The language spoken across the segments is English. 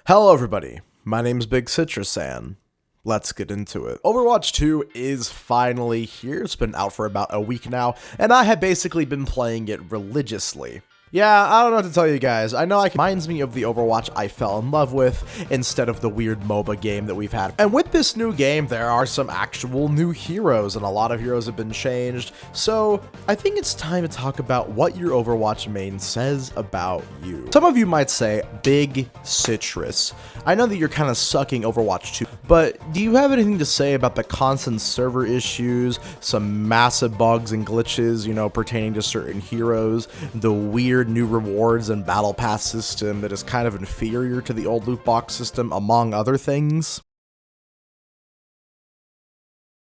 Hello everybody, my name's Big Citrus and let's get into it. Overwatch 2 is finally here. It's been out for about a week now, and I have basically been playing it religiously. Yeah, I don't know what to tell you guys. I know it reminds me of the Overwatch I fell in love with instead of the weird MOBA game that we've had. And with this new game, there are some actual new heroes, and a lot of heroes have been changed. So I think it's time to talk about what your Overwatch main says about you. Some of you might say, Big Citrus, I know that you're kind of sucking Overwatch 2, but do you have anything to say about the constant server issues, some massive bugs and glitches, you know, pertaining to certain heroes, the weird new rewards and battle pass system that is kind of inferior to the old loot box system, among other things?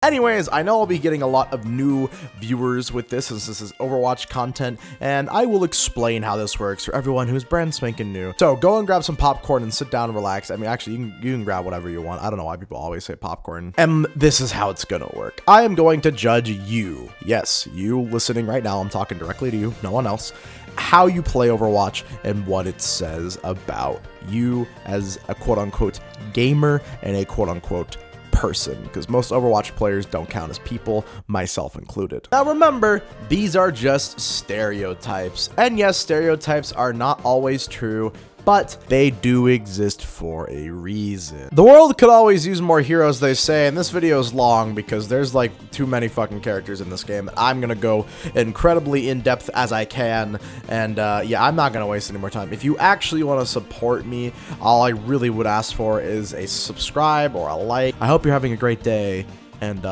Anyways, I know I'll be getting a lot of new viewers with this, since this is Overwatch content, and I will explain how this works for everyone who's brand spanking new. So go and grab some popcorn and sit down and relax. I mean, actually, you can grab whatever you want. I don't know why people always say popcorn. And this is how it's gonna work. I am going to judge you. Yes, you listening right now. I'm talking directly to you, no one else. How you play Overwatch and what it says about you as a quote-unquote gamer and a quote-unquote person, because most Overwatch players don't count as people, myself included. Now remember, these are just stereotypes, and yes, stereotypes are not always true, but they do exist for a reason. The world could always use more heroes, they say, and this video is long because there's like too many fucking characters in this game. I'm gonna go incredibly in-depth as I can, and yeah, I'm not gonna waste any more time. If you actually want to support me, all I really would ask for is a subscribe or a like. I hope you're having a great day, and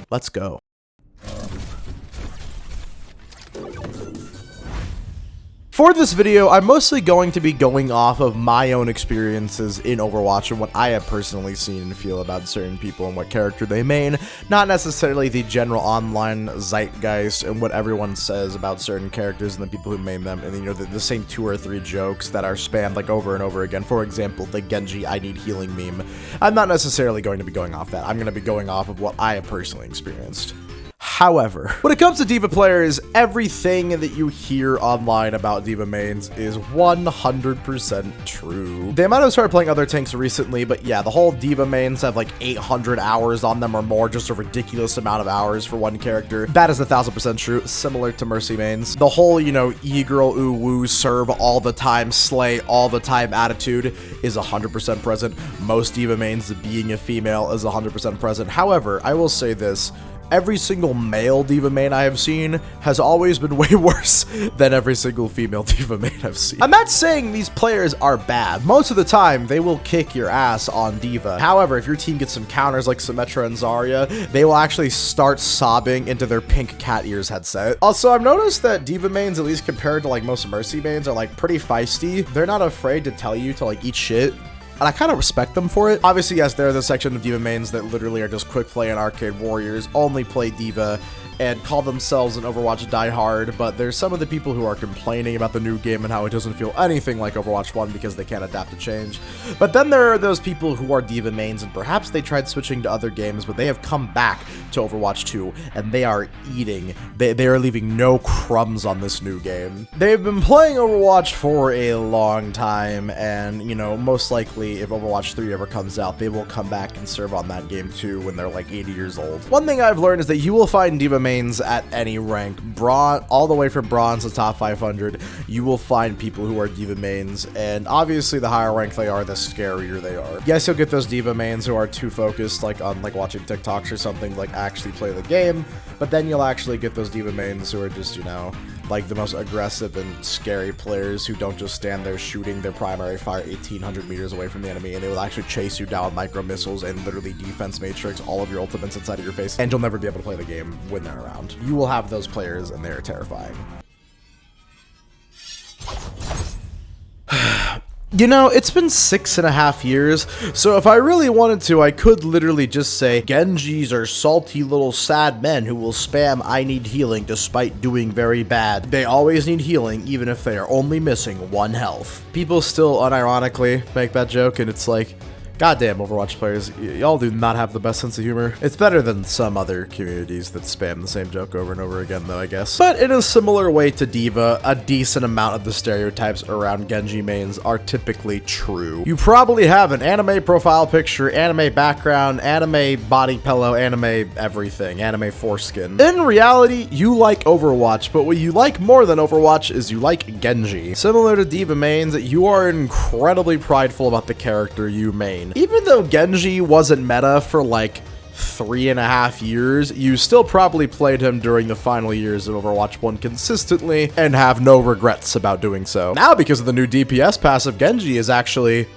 let's go. For this video, I'm mostly going to be going off of my own experiences in Overwatch and what I have personally seen and feel about certain people and what character they main, not necessarily the general online zeitgeist and what everyone says about certain characters and the people who main them, and you know, the same 2 or 3 jokes that are spammed like over and over again. For example, the GENJI I need healing meme. I'm not necessarily going to be going off that. I'm going to be going off of what I have personally experienced. However, when it comes to D.Va players, everything that you hear online about D.Va mains is 100% true. They might have started playing other tanks recently, but yeah, the whole D.Va mains have like 800 hours on them or more, just a ridiculous amount of hours for one character. That is 1000% true, similar to Mercy mains. The whole, you know, e-girl, ooh woo, serve all the time, slay all the time attitude is 100% present. Most D.Va mains, being a female, is 100% present. However, I will say this. Every single male D.Va main I have seen has always been way worse than every single female D.Va main I've seen. I'm not saying these players are bad. Most of the time, they will kick your ass on D.Va. However, if your team gets some counters like SYMMETRA and ZARYA, they will actually start sobbing into their pink cat ears headset. Also, I've noticed that D.Va mains, at least compared to like most Mercy mains, are like pretty feisty. They're not afraid to tell you to like eat shit. And I kind of respect them for it. Obviously, yes, there are the section of D.Va mains that literally are just quick play and arcade warriors, only play D.Va, and call themselves an Overwatch diehard, but there's some of the people who are complaining about the new game and how it doesn't feel anything like Overwatch 1 because they can't adapt to change. But then there are those people who are D.Va mains, and perhaps they tried switching to other games, but they have come back to Overwatch 2, and they are eating. They are leaving no crumbs on this new game. They've been playing Overwatch for a long time, and, you know, most likely if Overwatch 3 ever comes out, they will come back and serve on that game too when they're like 80 years old. One thing I've learned is that you will find D.Va mains at any rank, all the way from bronze to top 500, you will find people who are D.Va mains, and obviously the higher rank they are, the scarier they are. Yes, you'll get those D.Va mains who are too focused like on like watching TikToks or something, like actually play the game, but then you'll actually get those D.Va mains who are just, you know, like the most aggressive and scary players who don't just stand there shooting their primary fire 1800 meters away from the enemy, and they will actually chase you down with micro missiles and literally defense matrix all of your ultimates inside of your face, and you'll never be able to play the game when they're around. You will have those players, and they're terrifying. You know, it's been 6.5 years, so if I really wanted to, I could literally just say, Genjis are salty little sad men who will spam I need healing despite doing very bad. They always need healing, even if they are only missing 1 health. People still unironically make that joke, and it's like, Goddamn, Overwatch players, y'all do not have the best sense of humor. It's better than some other communities that spam the same joke over and over again, though, I guess. But in a similar way to D.Va, a decent amount of the stereotypes around Genji mains are typically true. You probably have an anime profile picture, anime background, anime body pillow, anime everything, anime foreskin. In reality, you like Overwatch, but what you like more than Overwatch is you like Genji. Similar to D.Va mains, you are incredibly prideful about the character you main. Even though Genji wasn't meta for like 3.5 years, you still probably played him during the final years of Overwatch 1 consistently and have no regrets about doing so. Now, because of the new DPS passive, Genji is actually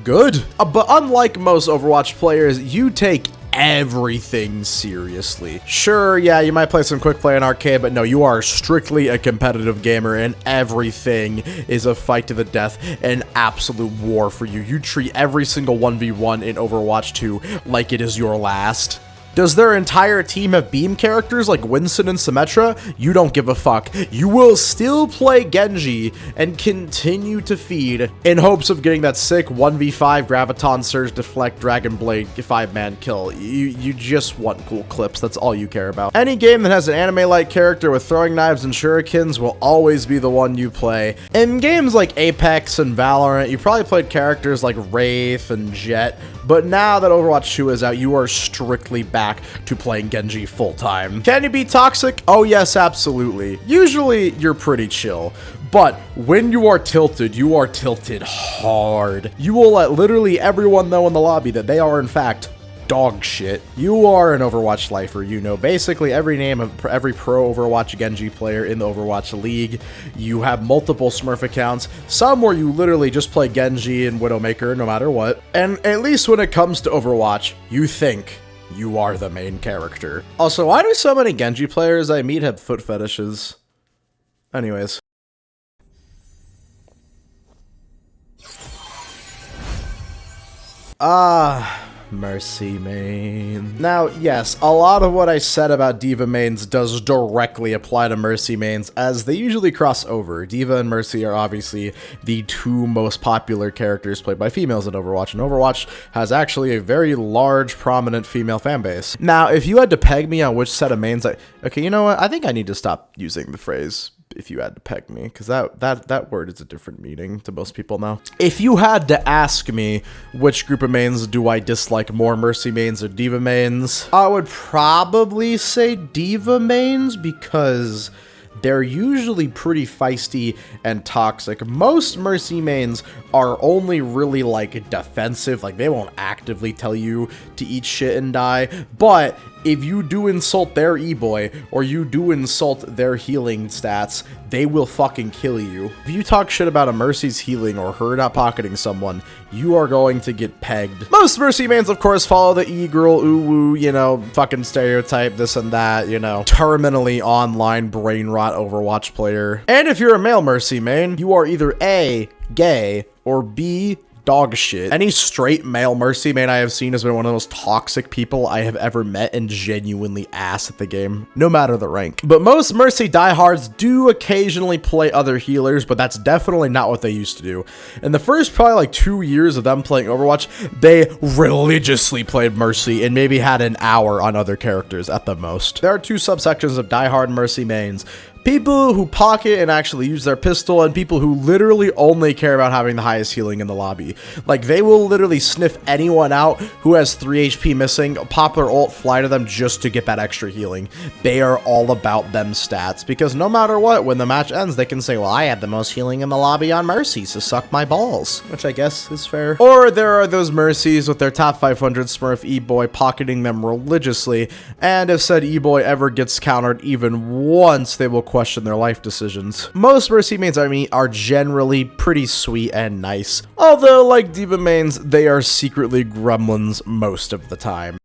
good. But unlike most Overwatch players, you take everything seriously. Sure, yeah, you might play some quick play in arcade, but no, you are strictly a competitive gamer and everything is a fight to the death, an absolute war for you. You treat every single 1v1 in Overwatch 2 like it is your last. Does their entire team have beam characters like Winston and Symmetra? You don't give a fuck. You will still play Genji and continue to feed in hopes of getting that sick 1v5 Graviton Surge Deflect Dragon Blade 5-man kill. You just want cool clips. That's all you care about. Any game that has an anime-like character with throwing knives and shurikens will always be the one you play. In games like Apex and Valorant, you probably played characters like Wraith and Jett, but now that Overwatch 2 is out, you are strictly back to playing Genji full-time. Can you be toxic? Oh yes, absolutely. Usually, you're pretty chill. But when you are tilted hard. You will let literally everyone know in the lobby that they are, in fact, dog shit. You are an Overwatch lifer, you know basically every name of every pro Overwatch Genji player in the Overwatch League. You have multiple Smurf accounts, some where you literally just play Genji and WIDOWMAKER no matter what. And at least when it comes to Overwatch, you think you are the main character. Also, why do so many Genji players I meet have foot fetishes? Anyways. Mercy main. Now, yes, a lot of what I said about D.Va mains does directly apply to Mercy mains, as they usually cross over. D.Va and Mercy are obviously the two most popular characters played by females in Overwatch, and Overwatch has actually a very large, prominent female fanbase. Now, if you had to peg me on which set of mains okay, you know what? I think I need to stop using the phrase if you had to peg me, because that word is a different meaning to most people now. If you had to ask me which group of mains do I dislike more, Mercy mains or D.Va mains, I would probably say D.Va mains, because they're usually pretty feisty and toxic. Most Mercy mains are only really like defensive, like they won't actively tell you to eat shit and die, but if you do insult their E-boy, or you do insult their healing stats, they will fucking kill you. If you talk shit about a Mercy's healing or her not pocketing someone, you are going to get pegged. Most Mercy mains, of course, follow the E-girl, ooh-woo, you know, fucking stereotype, this and that, you know, terminally online brain rot Overwatch player. And if you're a male Mercy main, you are either A, gay, or B, dog shit. Any straight male Mercy main I have seen has been one of the most toxic people I have ever met and genuinely ass at the game, no matter the rank. But most Mercy diehards do occasionally play other healers, but that's definitely not what they used to do. In the first probably like 2 years of them playing Overwatch, they religiously played Mercy and maybe had an hour on other characters at the most. There are two subsections of diehard Mercy mains. People who pocket and actually use their pistol, and people who literally only care about having the highest healing in the lobby. Like, they will literally sniff anyone out who has 3 HP missing, pop their ult, fly to them just to get that extra healing. They are all about them stats, because no matter what, when the match ends, they can say, well, I had the most healing in the lobby on Mercy, so suck my balls. Which I guess is fair. Or there are those Mercies with their top 500 Smurf E-boy pocketing them religiously, and if said E-boy ever gets countered even once, they will question their life decisions. Most Mercy mains I mean are generally pretty sweet and nice, although like D.Va mains, they are secretly gremlins most of the time.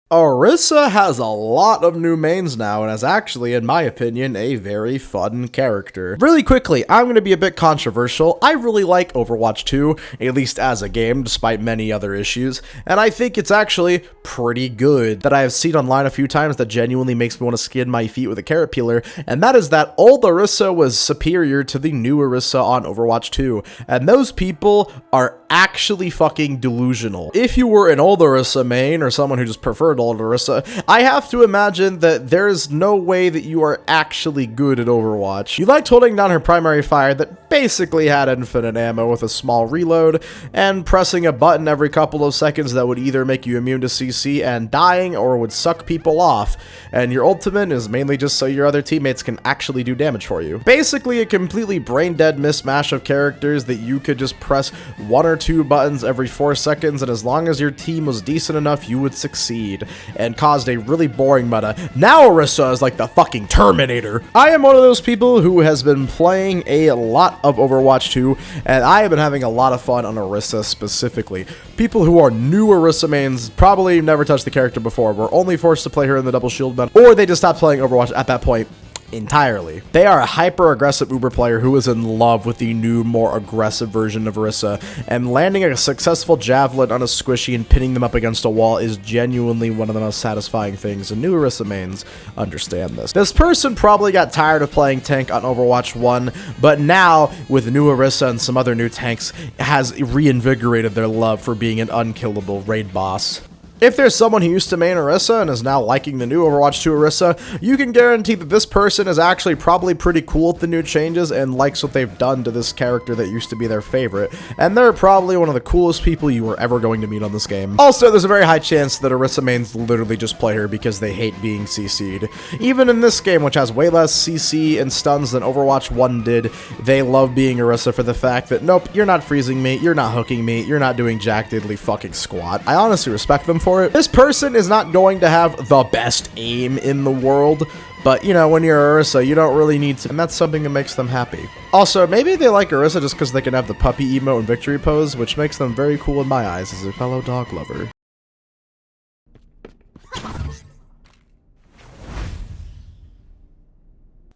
ORISA has a lot of new mains now and is actually, in my opinion, a very fun character. Really quickly, I'm going to be a bit controversial. I really like Overwatch 2, at least as a game, despite many other issues, and I think it's actually pretty good. That I have seen online a few times that genuinely makes me want to skin my feet with a carrot peeler, and that is that old ORISA was superior to the new ORISA on Overwatch 2, and those people are actually fucking delusional. If you were an old ORISA main or someone who just preferred old ORISA, I have to imagine that there's no way that you are actually good at Overwatch. You liked holding down her primary fire that basically had infinite ammo with a small reload, and pressing a button every couple of seconds that would either make you immune to CC and dying or would suck people off, and your ultimate is mainly just so your other teammates can actually do damage for you. Basically a completely brain-dead mismatch of characters that you could just press 1 or 2 buttons every 4 seconds, and as long as your team was decent enough, you would succeed, and caused a really boring meta. Now ORISA is like the fucking Terminator. I am one of those people who has been playing a lot of Overwatch 2, and I have been having a lot of fun on ORISA specifically. People who are new ORISA mains probably never touched the character before, were only forced to play her in the double shield meta, or they just stopped playing Overwatch at that point entirely. They are a hyper-aggressive Uber player who is in love with the new, more aggressive version of Orisa, and landing a successful javelin on a squishy and pinning them up against a wall is genuinely one of the most satisfying things, and new Orisa mains understand this. This person probably got tired of playing tank on Overwatch 1, but now, with new Orisa and some other new tanks, has reinvigorated their love for being an unkillable raid boss. If there's someone who used to main Orisa and is now liking the new Overwatch 2 Orisa, you can guarantee that this person is actually probably pretty cool with the new changes and likes what they've done to this character that used to be their favorite, and they're probably one of the coolest people you were ever going to meet on this game. Also, there's a very high chance that Orisa mains literally just play her because they hate being CC'd. Even in this game, which has way less CC and stuns than Overwatch 1 did, they love being Orisa for the fact that, nope, you're not freezing me, you're not hooking me, you're not doing jack diddly fucking squat. I honestly respect them for it. This person is not going to have the best aim in the world, but you know, when you're Orisa, you don't really need to, and that's something that makes them happy. Also, maybe they like Orisa just because they can have the puppy emote and victory pose, which makes them very cool in my eyes as a fellow dog lover.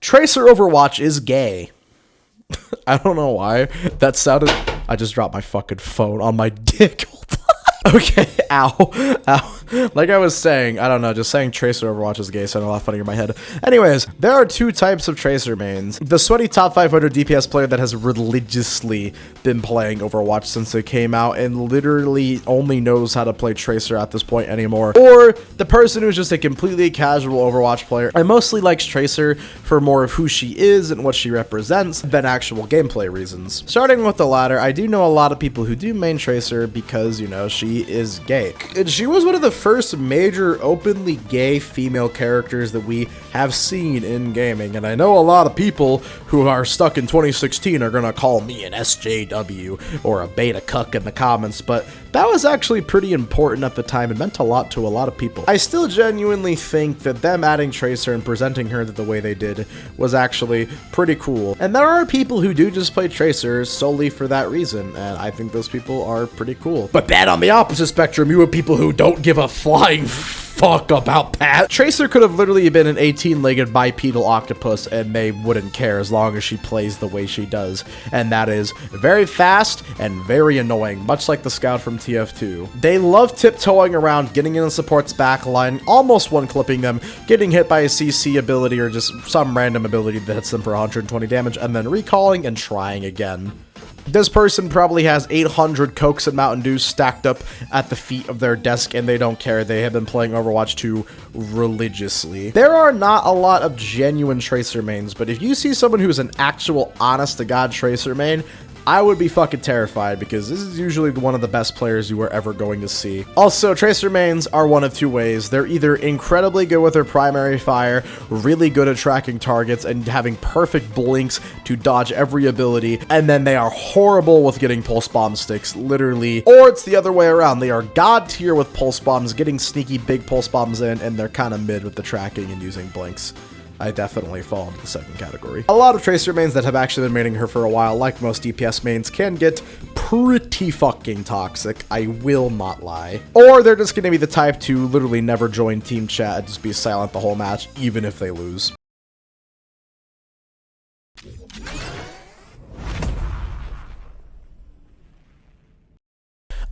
Tracer Overwatch is gay. I don't know why. That sounded... I just dropped my fucking phone on my dick. Okay, ow, ow. Like I was saying, I don't know, just saying Tracer Overwatch is gay sounded a lot funnier in my head. Anyways, there are 2 types of Tracer mains. The sweaty top 500 DPS player that has religiously been playing Overwatch since it came out and literally only knows how to play Tracer at this point anymore. Or the person who's just a completely casual Overwatch player and mostly likes Tracer for more of who she is and what she represents than actual gameplay reasons. Starting with the latter, I do know a lot of people who do main Tracer because, you know, she is gay. And she was one of the first major openly gay female characters that we have seen in gaming, and I know a lot of people who are stuck in 2016 are gonna call me an SJW or a beta cuck in the comments, but that was actually pretty important at the time and meant a lot to a lot of people. I still genuinely think that them adding Tracer and presenting her the way they did was actually pretty cool. And there are people who do just play Tracer solely for that reason, and I think those people are pretty cool. But then on the opposite spectrum, you have people who don't give a flying fuck about that. Tracer could have literally been an 18-legged bipedal octopus and they wouldn't care as long as she plays the way she does. And that is very fast and very annoying, much like the scout from TF2. They love tiptoeing around, getting in the support's backline, almost one-clipping them, getting hit by a CC ability or just some random ability that hits them for 120 damage, and then recalling and trying again. This person probably has 800 Cokes and Mountain Dews stacked up at the feet of their desk and they don't care. They have been playing Overwatch 2 religiously. There are not a lot of genuine Tracer mains, but if you see someone who's an actual honest-to-God Tracer main, I would be fucking terrified because this is usually one of the best players you are ever going to see. Also, Tracer mains are one of 2 ways. They're either incredibly good with their primary fire, really good at tracking targets, and having perfect blinks to dodge every ability, and then they are horrible with getting pulse bomb sticks, literally. Or it's the other way around. They are god tier with pulse bombs, getting sneaky big pulse bombs in, and they're kind of mid with the tracking and using blinks. I definitely fall into the second category. A lot of Tracer mains that have actually been maining her for a while, like most DPS mains, can get pretty fucking toxic, I will not lie. Or they're just gonna be the type to literally never join team chat and just be silent the whole match, even if they lose.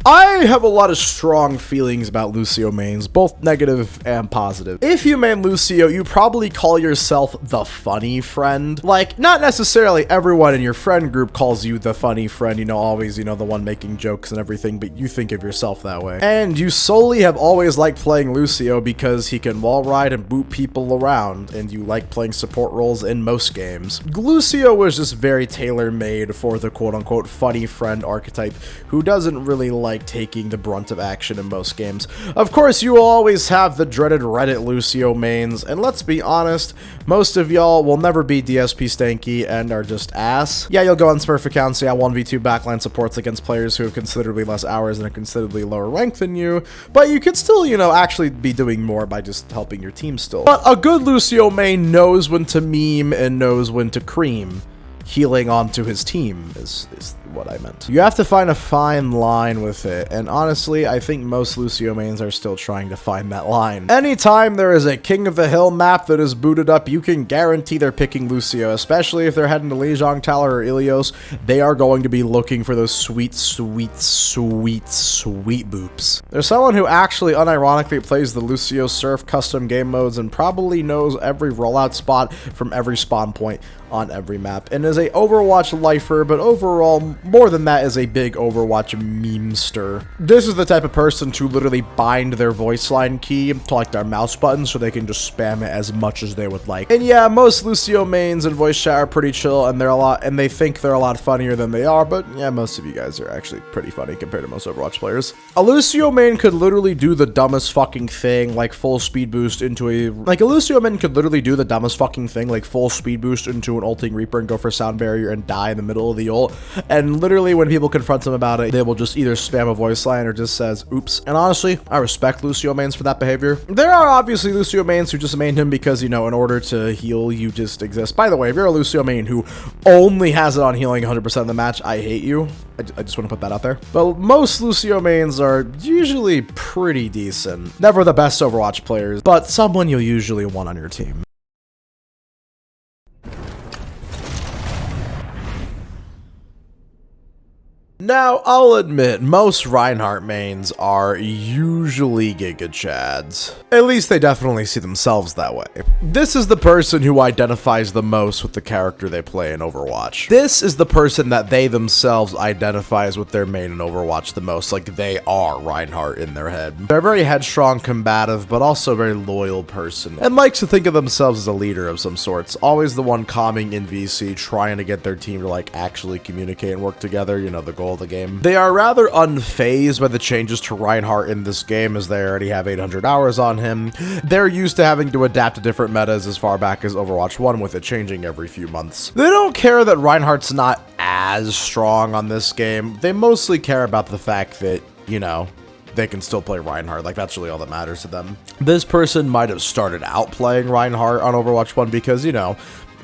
I have a lot of strong feelings about Lucio mains, both negative and positive. If you main Lucio, you probably call yourself the funny friend. Like, not necessarily everyone in your friend group calls you the funny friend, you know, always, you know, the one making jokes and everything, but you think of yourself that way. And you solely have always liked playing Lucio because he can wall ride and boot people around, and you like playing support roles in most games. Lucio was just very tailor-made for the quote-unquote funny friend archetype who doesn't really like taking the brunt of action in most games. Of course, you will always have the dreaded Reddit Lucio mains, and let's be honest, most of y'all will never be DSP stanky and are just ass. Yeah, you'll go on Smurf accounts, yeah, 1v2 backline supports against players who have considerably less hours and a considerably lower rank than you, but you could still, you know, actually be doing more by just helping your team still. But a good Lucio main knows when to meme and knows when to cream. Healing onto his team is what I meant. You have to find a fine line with it, and honestly, I think most Lucio mains are still trying to find that line. Anytime there is a King of the Hill map that is booted up, you can guarantee they're picking Lucio, especially if they're heading to Lijiang Tower or Ilios. They are going to be looking for those sweet, sweet, sweet, sweet boops. There's someone who actually unironically plays the Lucio Surf custom game modes and probably knows every rollout spot from every spawn point on every map, and is a Overwatch lifer, but overall, more than that, is a big Overwatch memester. This is the type of person to literally bind their voice line key to like their mouse button so they can just spam it as much as they would like. And yeah, most Lucio mains and voice chat are pretty chill, and they think they're a lot funnier than they are, but yeah, most of you guys are actually pretty funny compared to most Overwatch players. A Lucio main could literally do the dumbest fucking thing, like full speed boost into a Lucio main could literally do the dumbest fucking thing, like full speed boost into an ulting Reaper and go for sound barrier and die in the middle of the ult, and literally when people confront him about it, they will just either spam a voice line or just says oops. And honestly, I respect Lucio mains for that behavior. There are obviously Lucio mains who just main him because, you know, in order to heal you just exist. By the way, if you're a Lucio main who only has it on healing 100% of the match, I hate you. I just want to put that out there. But most Lucio mains are usually pretty decent. Never the best Overwatch players, but someone you'll usually want on your team. Now, I'll admit, most Reinhardt mains are usually Giga Chads. At least they definitely see themselves that way. This is the person who identifies the most with the character they play in Overwatch. This is the person that they themselves identifies with their main in Overwatch the most, like they are Reinhardt in their head. They're a very headstrong, combative, but also a very loyal person, and likes to think of themselves as a leader of some sorts. Always the one calming in VC, trying to get their team to like actually communicate and work together, you know, the goal of the game. They are rather unfazed by the changes to Reinhardt in this game, as they already have 800 hours on him. They're used to having to adapt to different metas as far back as Overwatch 1, with it changing every few months. They don't care that Reinhardt's not as strong on this game. They mostly care about the fact that, you know, they can still play Reinhardt. Like, that's really all that matters to them. This person might have started out playing Reinhardt on Overwatch 1 because, you know,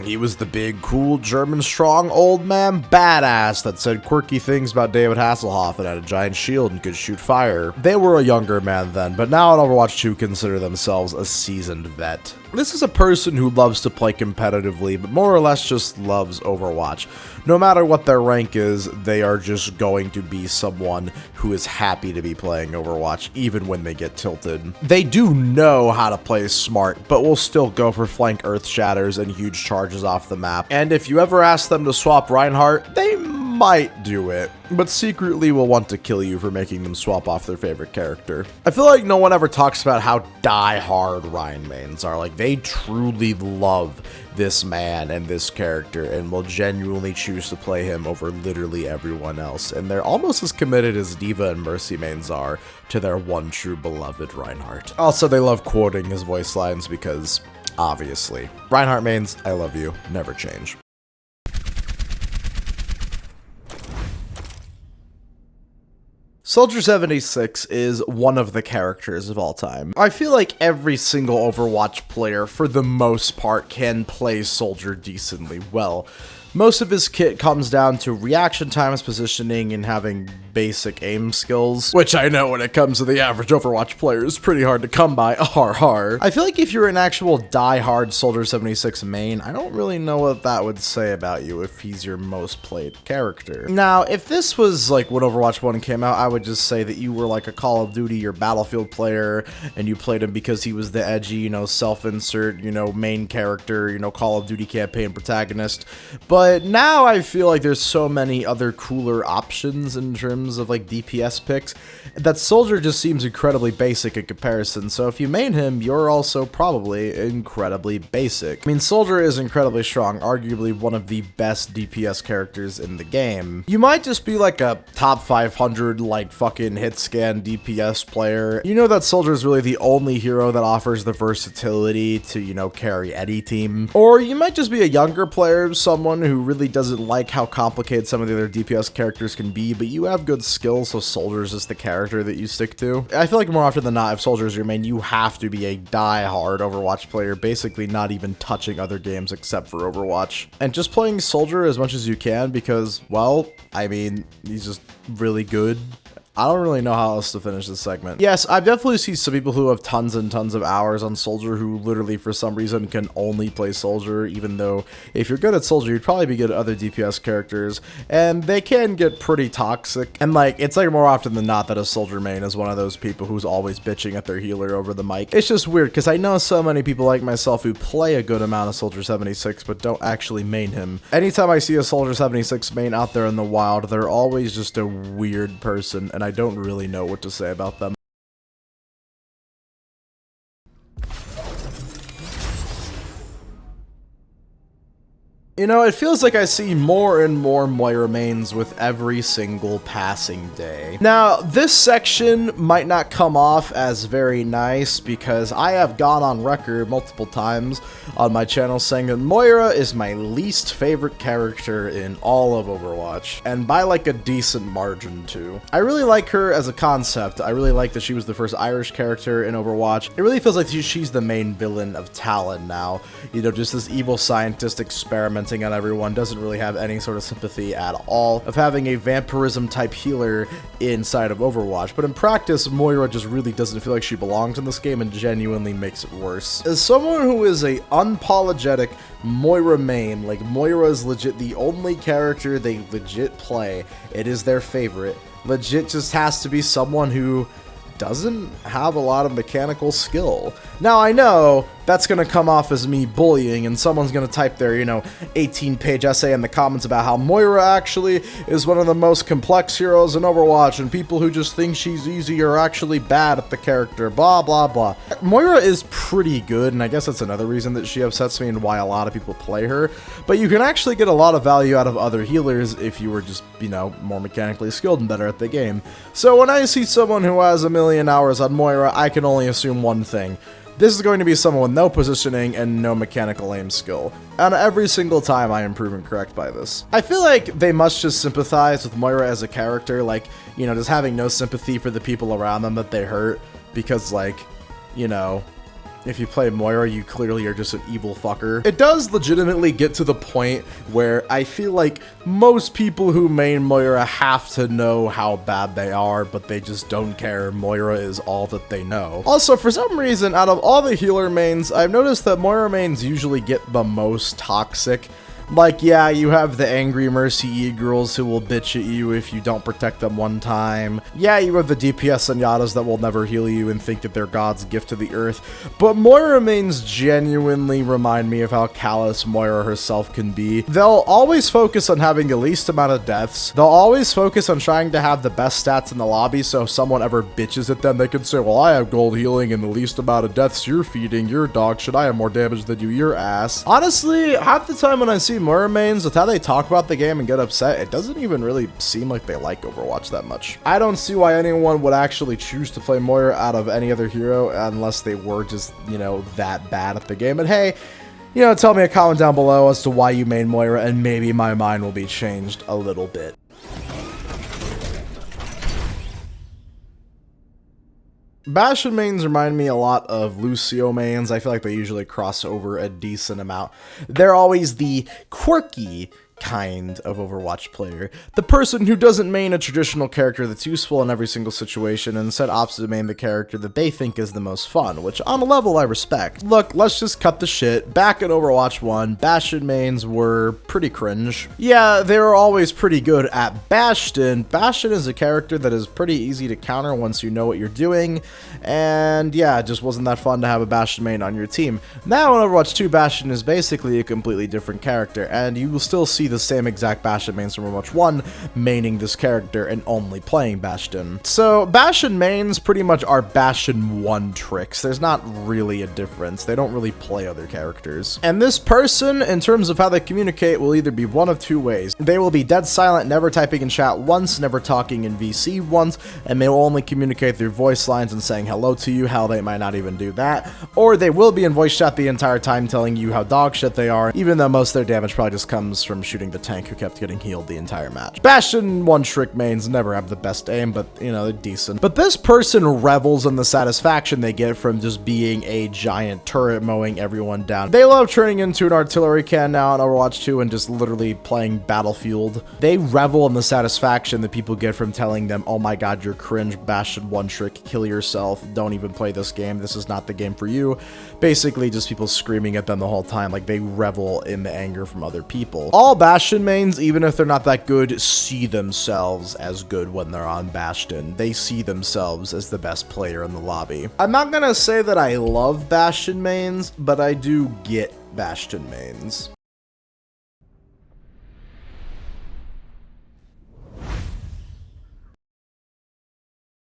he was the big, cool, German, strong, old man badass that said quirky things about David Hasselhoff and had a giant shield and could shoot fire. They were a younger man then, but now in Overwatch 2 consider themselves a seasoned vet. This is a person who loves to play competitively, but more or less just loves Overwatch. No matter what their rank is, they are just going to be someone who is happy to be playing Overwatch, even when they get tilted. They do know how to play smart, but will still go for flank earth shatters and huge charges off the map. And if you ever ask them to swap Reinhardt, they might do it, but secretly will want to kill you for making them swap off their favorite character. I feel like no one ever talks about how die-hard Rein mains are. Like, they truly love this man and this character and will genuinely choose to play him over literally everyone else. And they're almost as committed as Diva and Mercy mains are to their one true beloved Reinhardt. Also, they love quoting his voice lines because, obviously, Reinhardt mains, I love you, never change. Soldier 76 is one of the characters of all time. I feel like every single Overwatch player, for the most part, can play Soldier decently well. Most of his kit comes down to reaction times, positioning, and having basic aim skills, which I know when it comes to the average Overwatch player is pretty hard to come by. I feel like if you're an actual die-hard Soldier 76 main, I don't really know what that would say about you if he's your most played character. Now, if this was like when Overwatch 1 came out, I would just say that you were like a Call of Duty or Battlefield player, and you played him because he was the edgy, you know, self-insert, you know, main character, you know, Call of Duty campaign protagonist. But now I feel like there's so many other cooler options in terms of like DPS picks that Soldier just seems incredibly basic in comparison. So if you main him, you're also probably incredibly basic. I mean, Soldier is incredibly strong, arguably one of the best DPS characters in the game. You might just be like a top 500 like fucking hit scan DPS player. You know that Soldier is really the only hero that offers the versatility to, you know, carry any team. Or you might just be a younger player, someone who really doesn't like how complicated some of the other DPS characters can be, but you have good skills, so Soldier is just the character that you stick to. I feel like more often than not, if Soldier is your main, you have to be a die-hard Overwatch player, basically not even touching other games except for Overwatch. And just playing Soldier as much as you can because, well, I mean, he's just really good. I don't really know how else to finish this segment. Yes, I've definitely seen some people who have tons and tons of hours on Soldier who literally for some reason can only play Soldier, even though if you're good at Soldier, you'd probably be good at other DPS characters, and they can get pretty toxic. And like, it's like more often than not that a Soldier main is one of those people who's always bitching at their healer over the mic. It's just weird, because I know so many people like myself who play a good amount of Soldier 76, but don't actually main him. Anytime I see a Soldier 76 main out there in the wild, they're always just a weird person, and I don't really know what to say about them. You know, it feels like I see more and more MOIRA mains with every single passing day. Now, this section might not come off as very nice because I have gone on record multiple times on my channel saying that MOIRA is my least favorite character in all of Overwatch, and by like a decent margin too. I really like her as a concept. I really like that she was the first Irish character in Overwatch. It really feels like she's the main villain of Talon now. You know, just this evil scientist experimenting on everyone, doesn't really have any sort of sympathy at all of having a vampirism type healer inside of Overwatch. But in practice, MOIRA just really doesn't feel like she belongs in this game and genuinely makes it worse. As someone who is a unapologetic MOIRA main, like MOIRA is legit the only character they legit play. It is their favorite. Legit just has to be someone who doesn't have a lot of mechanical skill. Now I know that's gonna come off as me bullying and someone's gonna type their, you know, 18-page essay in the comments about how MOIRA actually is one of the most complex heroes in Overwatch and people who just think she's easy are actually bad at the character, blah blah blah. MOIRA is pretty good, and I guess that's another reason that she upsets me and why a lot of people play her, but you can actually get a lot of value out of other healers if you were just, you know, more mechanically skilled and better at the game. So when I see someone who has a million hours on MOIRA, I can only assume one thing. This is going to be someone with no positioning and no mechanical aim skill. And every single time I am proven correct by this. I feel like they must just sympathize with MOIRA as a character, like, you know, just having no sympathy for the people around them that they hurt, because, like, you know, if you play MOIRA, you clearly are just an evil fucker. It does legitimately get to the point where I feel like most people who main MOIRA have to know how bad they are, but they just don't care. MOIRA is all that they know. Also, for some reason, out of all the healer mains, I've noticed that MOIRA mains usually get the most toxic. Like, yeah, you have the angry Mercy E-girls who will bitch at you if you don't protect them one time. Yeah, you have the DPS Zenyatas that will never heal you and think that they're God's gift to the earth. But MOIRA mains genuinely remind me of how callous MOIRA herself can be. They'll always focus on having the least amount of deaths. They'll always focus on trying to have the best stats in the lobby, so if someone ever bitches at them, they can say, well, I have gold healing and the least amount of deaths you're feeding, your dog shit. I have more damage than you, your ass. Honestly, half the time when I see MOIRA mains, with how they talk about the game and get upset, it doesn't even really seem like they like Overwatch that much. I don't see why anyone would actually choose to play MOIRA out of any other hero unless they were just, you know, that bad at the game. And hey, you know, tell me a comment down below as to why you main MOIRA and maybe my mind will be changed a little bit. Bastion mains remind me a lot of Lucio mains. I feel like they usually cross over a decent amount. They're always the quirky kind of Overwatch player. The person who doesn't main a traditional character that's useful in every single situation and instead opts to main the character that they think is the most fun, which on a level I respect. Look, let's just cut the shit. Back in Overwatch 1, Bastion mains were pretty cringe. Yeah, they were always pretty good at Bastion. Bastion is a character that is pretty easy to counter once you know what you're doing, and yeah, it just wasn't that fun to have a Bastion main on your team. Now in Overwatch 2, Bastion is basically a completely different character, and you will still see the same exact Bastion mains from Overwatch 1 maining this character and only playing Bastion. So Bastion mains pretty much are Bastion 1 tricks. There's not really a difference. They don't really play other characters. And this person, in terms of how they communicate, will either be one of two ways. They will be dead silent, never typing in chat once, never talking in VC once, and they will only communicate through voice lines and saying hello to you. Hell, they might not even do that. Or they will be in voice chat the entire time telling you how dog shit they are, even though most of their damage probably just comes from shooting the tank who kept getting healed the entire match. Bastion one-trick mains never have the best aim, but, you know, they're decent. But this person revels in the satisfaction they get from just being a giant turret mowing everyone down. They love turning into an artillery can now in Overwatch 2 and just literally playing Battlefield. They revel in the satisfaction that people get from telling them, oh my god, you're cringe, Bastion one-trick, kill yourself, don't even play this game, this is not the game for you. Basically just people screaming at them the whole time, like they revel in the anger from other people. All Bastion mains, even if they're not that good, see themselves as good when they're on Bastion. They see themselves as the best player in the lobby. I'm not gonna say that I love Bastion mains, but I do get Bastion mains.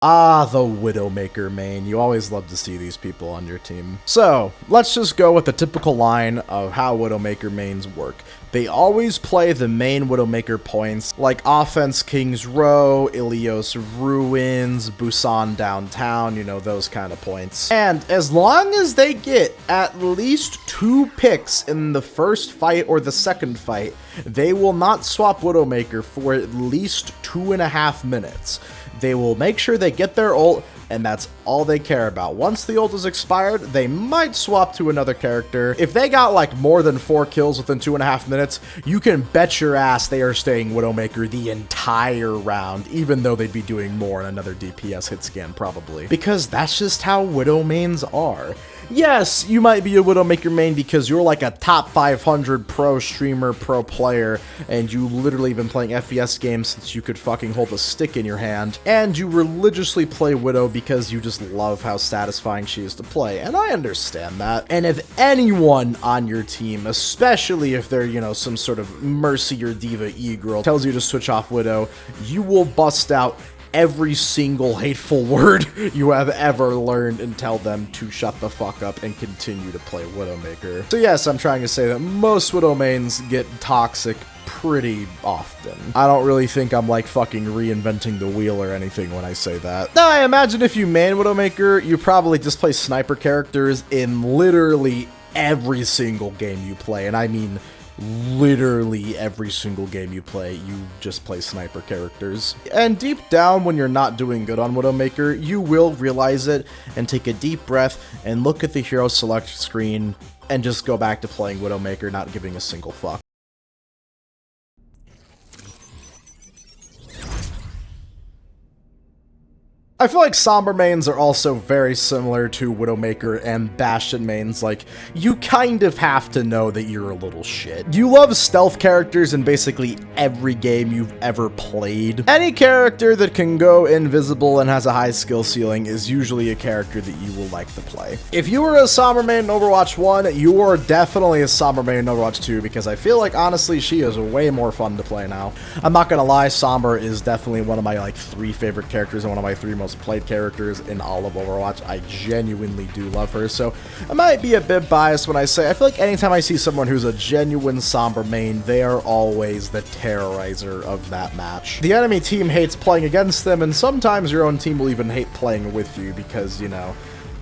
Ah, the Widowmaker main. You always love to see these people on your team. So, let's just go with the typical line of how Widowmaker mains work. They always play the main Widowmaker points, like Offense King's Row, Ilios Ruins, Busan Downtown, you know, those kind of points. And as long as they get at least 2 picks in the first fight or the second fight, they will not swap Widowmaker for at least 2.5 minutes. They will make sure they get their ult, and that's all they care about. Once the ult is expired, they might swap to another character. If they got like more than 4 kills within 2.5 minutes, you can bet your ass they are staying Widowmaker the entire round, even though they'd be doing more in another DPS hit scan probably. Because that's just how Widow mains are. Yes, you might be a Widowmaker main because you're like a top 500 pro streamer, pro player, and you literally been playing FPS games since you could fucking hold a stick in your hand, and you religiously play Widow because you just love how satisfying she is to play, and I understand that. And if anyone on your team, especially if they're, you know, some sort of Mercy or Diva E-girl, tells you to switch off Widow, you will bust out every single hateful word you have ever learned and tell them to shut the fuck up and continue to play Widowmaker. So yes, I'm trying to say that most Widow mains get toxic pretty often. I don't really think I'm like fucking reinventing the wheel or anything when I say that. Now, I imagine if you main Widowmaker, you probably just play sniper characters in literally every single game you play, and I mean literally every single game you play, you just play sniper characters. And deep down, when you're not doing good on Widowmaker, you will realize it and take a deep breath and look at the hero select screen and just go back to playing Widowmaker, not giving a single fuck. I feel like Sombra mains are also very similar to Widowmaker and Bastion mains. Like, you kind of have to know that you're a little shit. You love stealth characters in basically every game you've ever played. Any character that can go invisible and has a high skill ceiling is usually a character that you will like to play. If you were a Sombra main in Overwatch 1, you are definitely a Sombra main in Overwatch 2, because I feel like, honestly, she is way more fun to play now. I'm not gonna lie, Sombra is definitely one of my, like, 3 favorite characters and one of my 3 most played characters in all of Overwatch. I genuinely do love her, so I might be a bit biased when I say I feel like anytime I see someone who's a genuine Sombra main, they are always the terrorizer of that match. The enemy team hates playing against them, and sometimes your own team will even hate playing with you because, you know,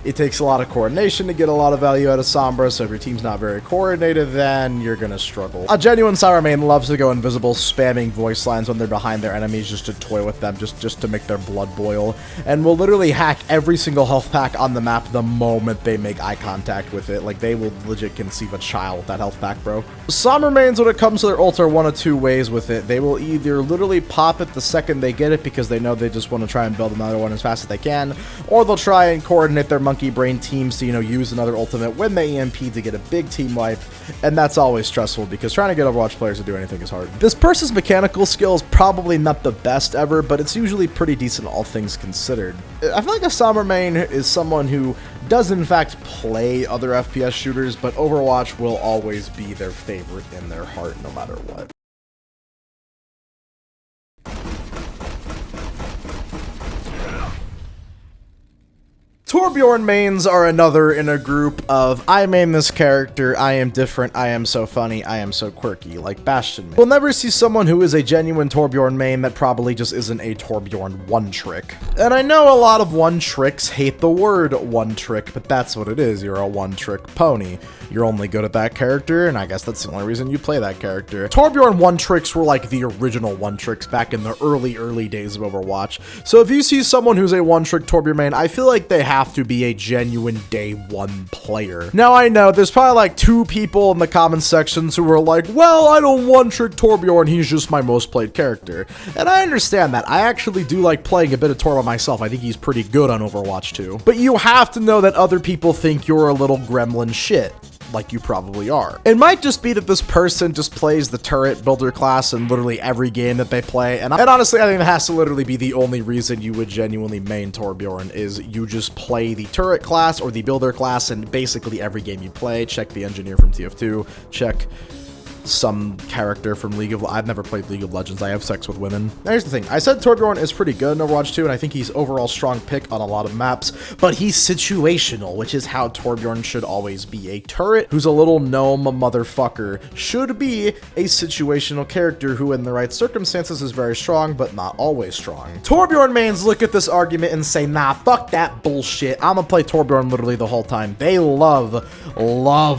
It takes a lot of coordination to get a lot of value out of Sombra, so if your team's not very coordinated, then you're gonna struggle. A genuine Syra main loves to go invisible, spamming voice lines when they're behind their enemies just to toy with them, just to make their blood boil, and will literally hack every single health pack on the map the moment they make eye contact with it. Like, they will legit conceive a child with that health pack, bro. Sombra mains, when it comes to their ult, are one of two ways with it. They will either literally pop it the second they get it because they know they just want to try and build another one as fast as they can, or they'll try and coordinate their monkey brain teams to, you know, use another ultimate when they EMP to get a big team wipe, and that's always stressful because trying to get Overwatch players to do anything is hard. This person's mechanical skill is probably not the best ever, but it's usually pretty decent all things considered. I feel like a Sombra main is someone who does in fact play other FPS shooters, but Overwatch will always be their favorite in their heart no matter what. TORBJORN mains are another in a group of, I main this character, I am different, I am so funny, I am so quirky, like Bastion main. We'll never see someone who is a genuine TORBJORN main that probably just isn't a TORBJORN one-trick. And I know a lot of one-tricks hate the word one-trick, but that's what it is, you're a one-trick pony. You're only good at that character, and I guess that's the only reason you play that character. TORBJORN one-tricks were like the original one-tricks back in the early days of Overwatch. So if you see someone who's a one-trick TORBJORN main, I feel like they have to be a genuine day one player. Now I know there's probably like 2 people in the comment sections who are like, well, I don't one-trick TORBJORN, he's just my most played character. And I understand that. I actually do like playing a bit of Torba myself. I think he's pretty good on Overwatch too. But you have to know that other people think you're a little gremlin shit. Like you probably are. It might just be that this person just plays the turret builder class in literally every game that they play, and honestly, I think that has to literally be the only reason you would genuinely main TORBJORN, is you just play the turret class or the builder class in basically every game you play. Check the engineer from TF2, check some character from I've never played League of Legends. I have sex with women. Now, here's the thing. I said TORBJORN is pretty good in Overwatch 2, and I think he's overall strong pick on a lot of maps, but he's situational, which is how TORBJORN should always be. A turret who's a little gnome motherfucker should be a situational character who in the right circumstances is very strong, but not always strong. TORBJORN mains look at this argument and say, nah, fuck that bullshit. I'm gonna play TORBJORN literally the whole time. They love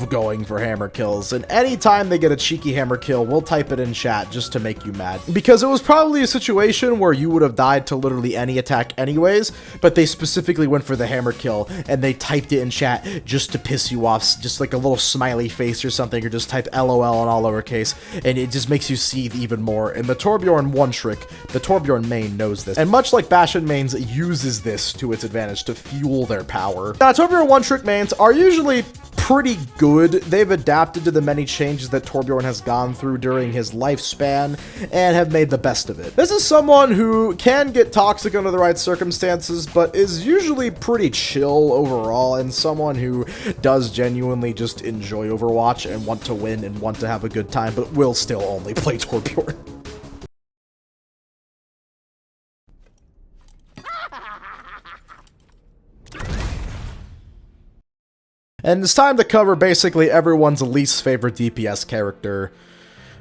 going for hammer kills, and anytime they get a cheeky hammer kill, we'll type it in chat just to make you mad. Because it was probably a situation where you would have died to literally any attack anyways, but they specifically went for the hammer kill, and they typed it in chat just to piss you off, just like a little smiley face or something, or just type LOL in all lowercase, and it just makes you seethe even more. And the TORBJORN one trick, the TORBJORN main knows this, and much like Bastion mains, uses this to its advantage to fuel their power. Now, TORBJORN one trick mains are usually pretty good. They've adapted to the many changes that TORBJORN has gone through during his lifespan and have made the best of it. This is someone who can get toxic under the right circumstances, but is usually pretty chill overall, and someone who does genuinely just enjoy Overwatch and want to win and want to have a good time, but will still only play TORBJORN. And it's time to cover basically everyone's least favorite DPS character,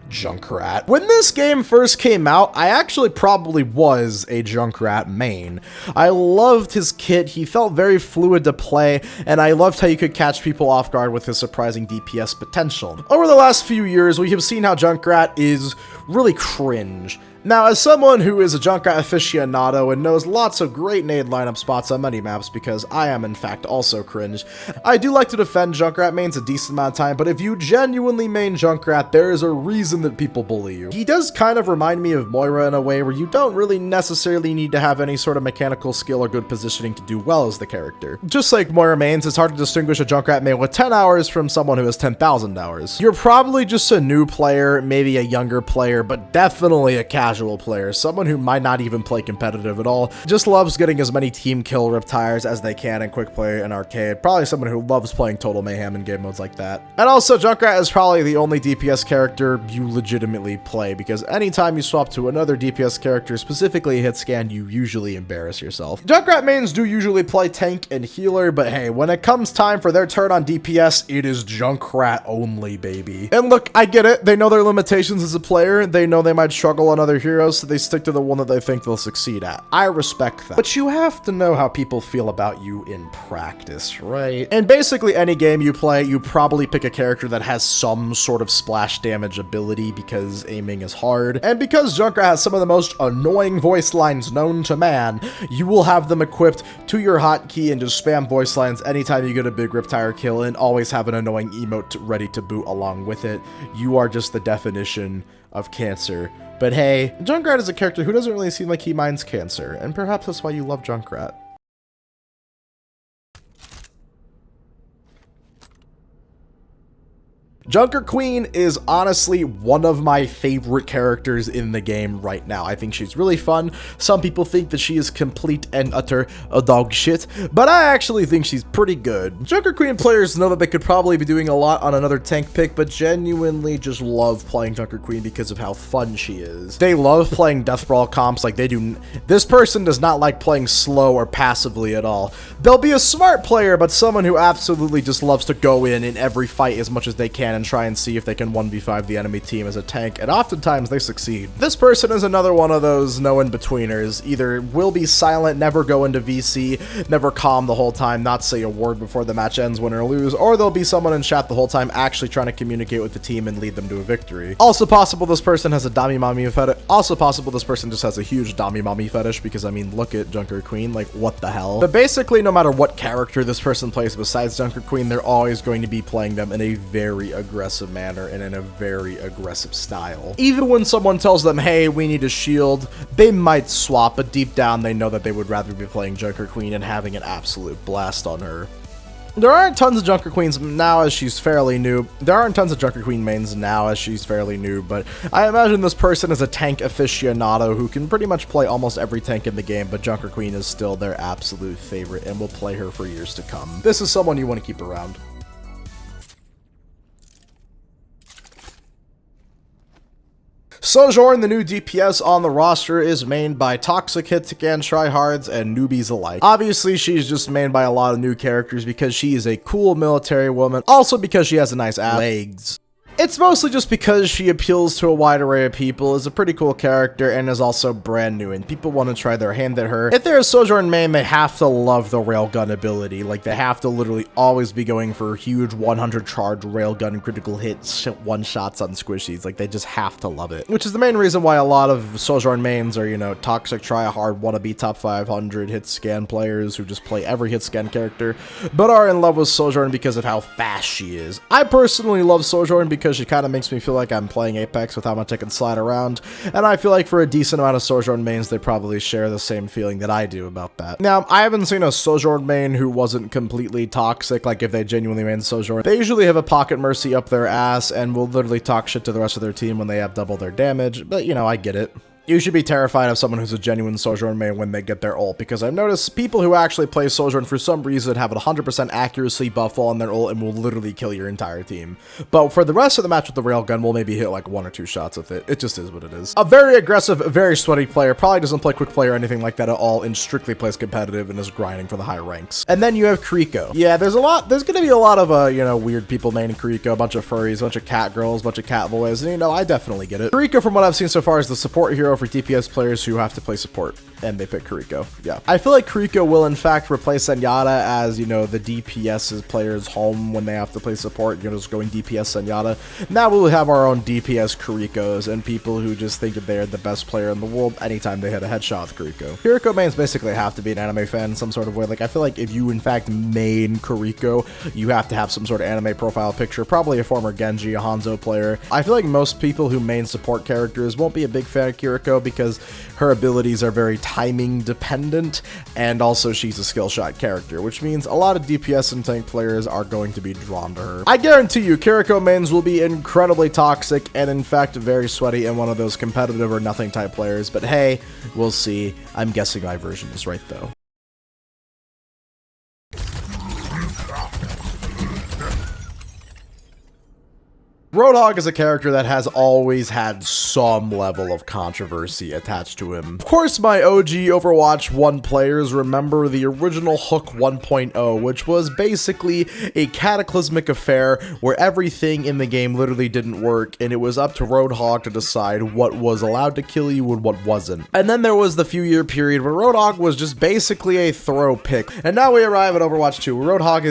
JUNKRAT. When this game first came out, I actually probably was a JUNKRAT main. I loved his kit, he felt very fluid to play, and I loved how you could catch people off guard with his surprising DPS potential. Over the last few years, we have seen how JUNKRAT is really cringe. Now, as someone who is a JUNKRAT aficionado and knows lots of great nade lineup spots on many maps, because I am in fact also cringe, I do like to defend JUNKRAT mains a decent amount of time, but if you genuinely main JUNKRAT, there is a reason that people bully you. He does kind of remind me of MOIRA in a way where you don't really necessarily need to have any sort of mechanical skill or good positioning to do well as the character. Just like MOIRA mains, it's hard to distinguish a JUNKRAT main with 10 hours from someone who has 10,000 hours. You're probably just a new player, maybe a younger player, but definitely a casual player, someone who might not even play competitive at all, just loves getting as many team kill riptires as they can in quick play and arcade, probably someone who loves playing total mayhem in game modes like that. And also, JUNKRAT is probably the only DPS character you legitimately play, because anytime you swap to another DPS character, specifically a hit scan, you usually embarrass yourself. JUNKRAT mains do usually play tank and healer, but hey, when it comes time for their turn on DPS, it is JUNKRAT only, baby. And look, I get it, they know their limitations as a player, they know they might struggle on other heroes, so they stick to the one that they think they'll succeed at. I respect that. But you have to know how people feel about you in practice, right? In basically any game you play, you probably pick a character that has some sort of splash damage ability because aiming is hard. And because Junkrat has some of the most annoying voice lines known to man, you will have them equipped to your hotkey and just spam voice lines anytime you get a big Riptire kill and always have an annoying emote ready to boot along with it. You are just the definition of cancer. But hey, Junkrat is a character who doesn't really seem like he minds cancer, and perhaps that's why you love Junkrat. Junker Queen is honestly one of my favorite characters in the game right now. I think she's really fun. Some people think that she is complete and utter dog shit, but I actually think she's pretty good. Junker Queen players know that they could probably be doing a lot on another tank pick, but genuinely just love playing Junker Queen because of how fun she is. They love playing Death Brawl comps like they do. This person does not like playing slow or passively at all. They'll be a smart player, but someone who absolutely just loves to go in every fight as much as they can and try and see if they can 1v5 the enemy team as a tank, and oftentimes they succeed. This person is another one of those no in-betweeners. Either will be silent, never go into VC, never calm the whole time, not say a word before the match ends, win or lose, or there'll be someone in chat the whole time actually trying to communicate with the team and lead them to a victory. Also possible this person has a Dami Mommy fetish. Also possible this person just has a huge Dami Mommy fetish, because I mean, look at Junker Queen, like what the hell? But basically, no matter what character this person plays besides Junker Queen, they're always going to be playing them in a very aggressive manner and in a very aggressive style. Even when someone tells them, hey, we need a shield, they might swap, but deep down they know that they would rather be playing Junker Queen and having an absolute blast on her. There aren't tons of Junker Queens now as she's fairly new. There aren't tons of Junker Queen mains now as she's fairly new, but I imagine this person is a tank aficionado who can pretty much play almost every tank in the game, but Junker Queen is still their absolute favorite and will play her for years to come. This is someone you want to keep around. SOUJORN, the new DPS on the roster, is mained by toxic hit-scan tryhards and newbies alike. Obviously, she's just mained by a lot of new characters because she is a cool military woman, also because she has a nice ass legs. It's mostly just because she appeals to a wide array of people, is a pretty cool character, and is also brand new, and people want to try their hand at her. If they're a SOUJORN main, they have to love the railgun ability. Like, they have to literally always be going for huge 100 charge railgun critical hits, one-shots on squishies. Like, they just have to love it. Which is the main reason why a lot of SOUJORN mains are, you know, toxic, try-hard, wannabe top 500 hit-scan players who just play every hit-scan character, but are in love with SOUJORN because of how fast she is. I personally love SOUJORN because she kind of makes me feel like I'm playing Apex with how much I can slide around, and I feel like for a decent amount of SOUJORN mains, they probably share the same feeling that I do about that. Now, I haven't seen a SOUJORN main who wasn't completely toxic, like if they genuinely main SOUJORN. They usually have a pocket mercy up their ass and will literally talk shit to the rest of their team when they have double their damage, but you know, I get it. You should be terrified of someone who's a genuine SOUJORN main when they get their ult, because I've noticed people who actually play SOUJORN for some reason have a 100% accuracy buff on their ult and will literally kill your entire team. But for the rest of the match with the railgun, we'll maybe hit like 1 or 2 shots with it. It just is what it is. A very aggressive, very sweaty player, probably doesn't play quick play or anything like that at all, and strictly plays competitive and is grinding for the high ranks. And then you have KIRIKO. Yeah, there's gonna be a lot of, you know, weird people maining KIRIKO, a bunch of furries, a bunch of cat girls, a bunch of cat boys, and you know, I definitely get it. KIRIKO, from what I've seen so far, is the support hero for DPS players who have to play support, and they pick KIRIKO. Yeah. I feel like KIRIKO will in fact replace ZENYATTA as, you know, the DPS's players' home when they have to play support, you know, just going DPS ZENYATTA. Now we'll have our own DPS KIRIKOs and people who just think that they're the best player in the world anytime they hit a headshot with KIRIKO. KIRIKO mains basically have to be an anime fan in some sort of way. Like, I feel like if you in fact main KIRIKO, you have to have some sort of anime profile picture, probably a former GENJI, a HANZO player. I feel like most people who main support characters won't be a big fan of KIRIKO because her abilities are very timing dependent, and also she's a skill shot character, which means a lot of DPS and tank players are going to be drawn to her. I guarantee you KIRIKO mains will be incredibly toxic and in fact very sweaty and one of those competitive or nothing type players, but hey, we'll see. I'm guessing my version is right though. Roadhog is a character that has always had some level of controversy attached to him. Of course, my OG Overwatch 1 players remember the original Hook 1.0, which was basically a cataclysmic affair where everything in the game literally didn't work, and it was up to Roadhog to decide what was allowed to kill you and what wasn't. And then there was the few-year period where Roadhog was just basically a throw pick. And now we arrive at Overwatch 2, where Roadhog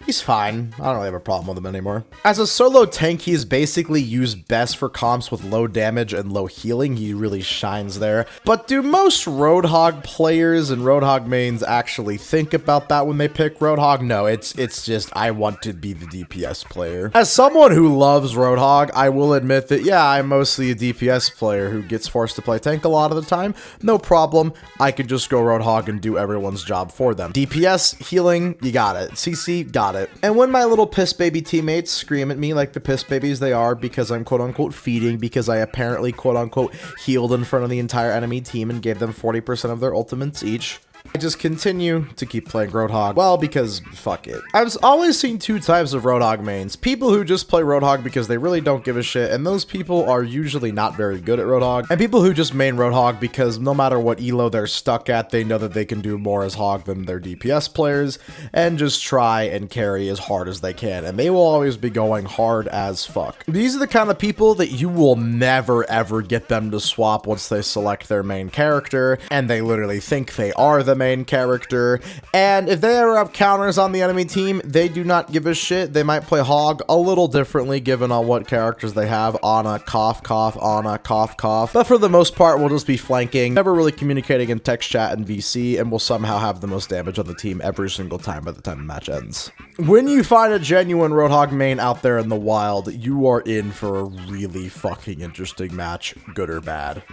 he's fine. I don't really have a problem with him anymore. As a solo tank, he is basically used best for comps with low damage and low healing. He really shines there. But do most Roadhog players and Roadhog mains actually think about that when they pick Roadhog? No, it's just, I want to be the DPS player. As someone who loves Roadhog, I will admit that, yeah, I'm mostly a DPS player who gets forced to play tank a lot of the time. No problem. I could just go Roadhog and do everyone's job for them. DPS, healing, you got it. CC, got it. And when my little piss baby teammates scream at me like the piss babies they are because I'm quote unquote feeding because I apparently quote unquote healed in front of the entire enemy team and gave them 40% of their ultimates each, I just continue to keep playing Roadhog. Well, because fuck it. I've always seen two types of Roadhog mains. People who just play Roadhog because they really don't give a shit, and those people are usually not very good at Roadhog. And people who just main Roadhog because no matter what elo they're stuck at, they know that they can do more as Hog than their DPS players, and just try and carry as hard as they can. And they will always be going hard as fuck. These are the kind of people that you will never ever get them to swap once they select their main character, and they literally think they are the main character. And if they ever have counters on the enemy team, they do not give a shit. They might play Hog a little differently given on what characters they have. Ana, cough, cough, Ana, cough, cough. But for the most part, we'll just be flanking, never really communicating in text chat and VC, and we'll somehow have the most damage on the team every single time by the time the match ends. When you find a genuine Roadhog main out there in the wild, you are in for a really fucking interesting match, good or bad.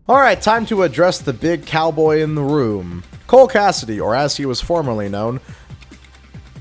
Alright, time to address the big cowboy in the room. Cole Cassidy, or as he was formerly known.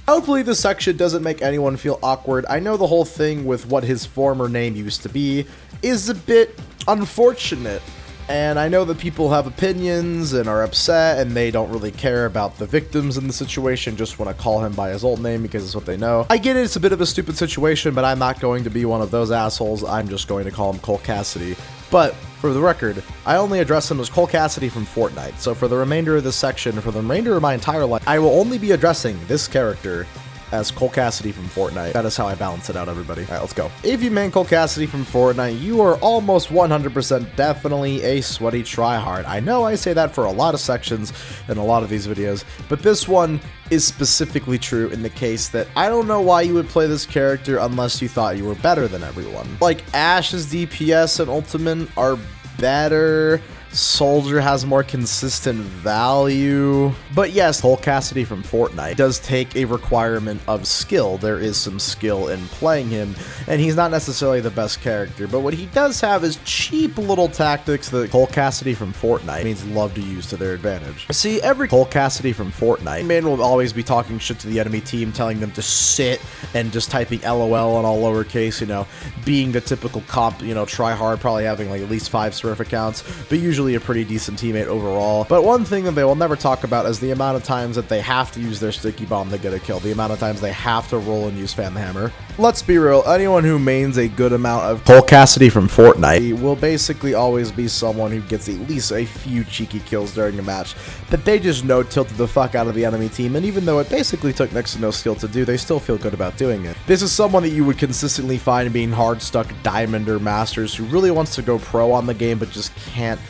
Hopefully this section doesn't make anyone feel awkward. I know the whole thing with what his former name used to be is a bit unfortunate. And I know that people have opinions and are upset and they don't really care about the victims in the situation, just want to call him by his old name because it's what they know. I get it, it's a bit of a stupid situation, but I'm not going to be one of those assholes. I'm just going to call him Cole Cassidy. But for the record, I only address him as Cole Cassidy from Fortnite. So for the remainder of this section, for the remainder of my entire life, I will only be addressing this character as Cole Cassidy from Fortnite. That is how I balance it out, everybody. All right, let's go. If you main Cole Cassidy from Fortnite, you are almost 100% definitely a sweaty tryhard. I know I say that for a lot of sections in a lot of these videos, but this one is specifically true in the case that I don't know why you would play this character unless you thought you were better than everyone. Like, Ashe's DPS and Ultimate are better. Soldier has more consistent value. But yes, Cole Cassidy from Fortnite does take a requirement of skill. There is some skill in playing him, and he's not necessarily the best character, but what he does have is cheap little tactics that Cole Cassidy from Fortnite means love to use to their advantage. See, every Cole Cassidy from Fortnite man will always be talking shit to the enemy team, telling them to sit and just typing LOL on all lowercase, you know, being the typical comp, you know, try hard, probably having like at least 5 Surf accounts, but usually a pretty decent teammate overall. But one thing that they will never talk about is the amount of times that they have to use their sticky bomb to get a kill, the amount of times they have to roll and use fan the hammer. Let's be real, anyone who mains a good amount of Cole Cassidy from Fortnite will basically always be someone who gets at least a few cheeky kills during a match that they just know tilted the fuck out of the enemy team, and even though it basically took next to no skill to do, they still feel good about doing it. This is someone that you would consistently find being hard stuck Diamond or Masters who really wants to go pro on the game but just can't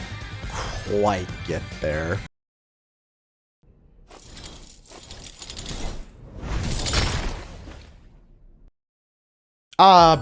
quite get there.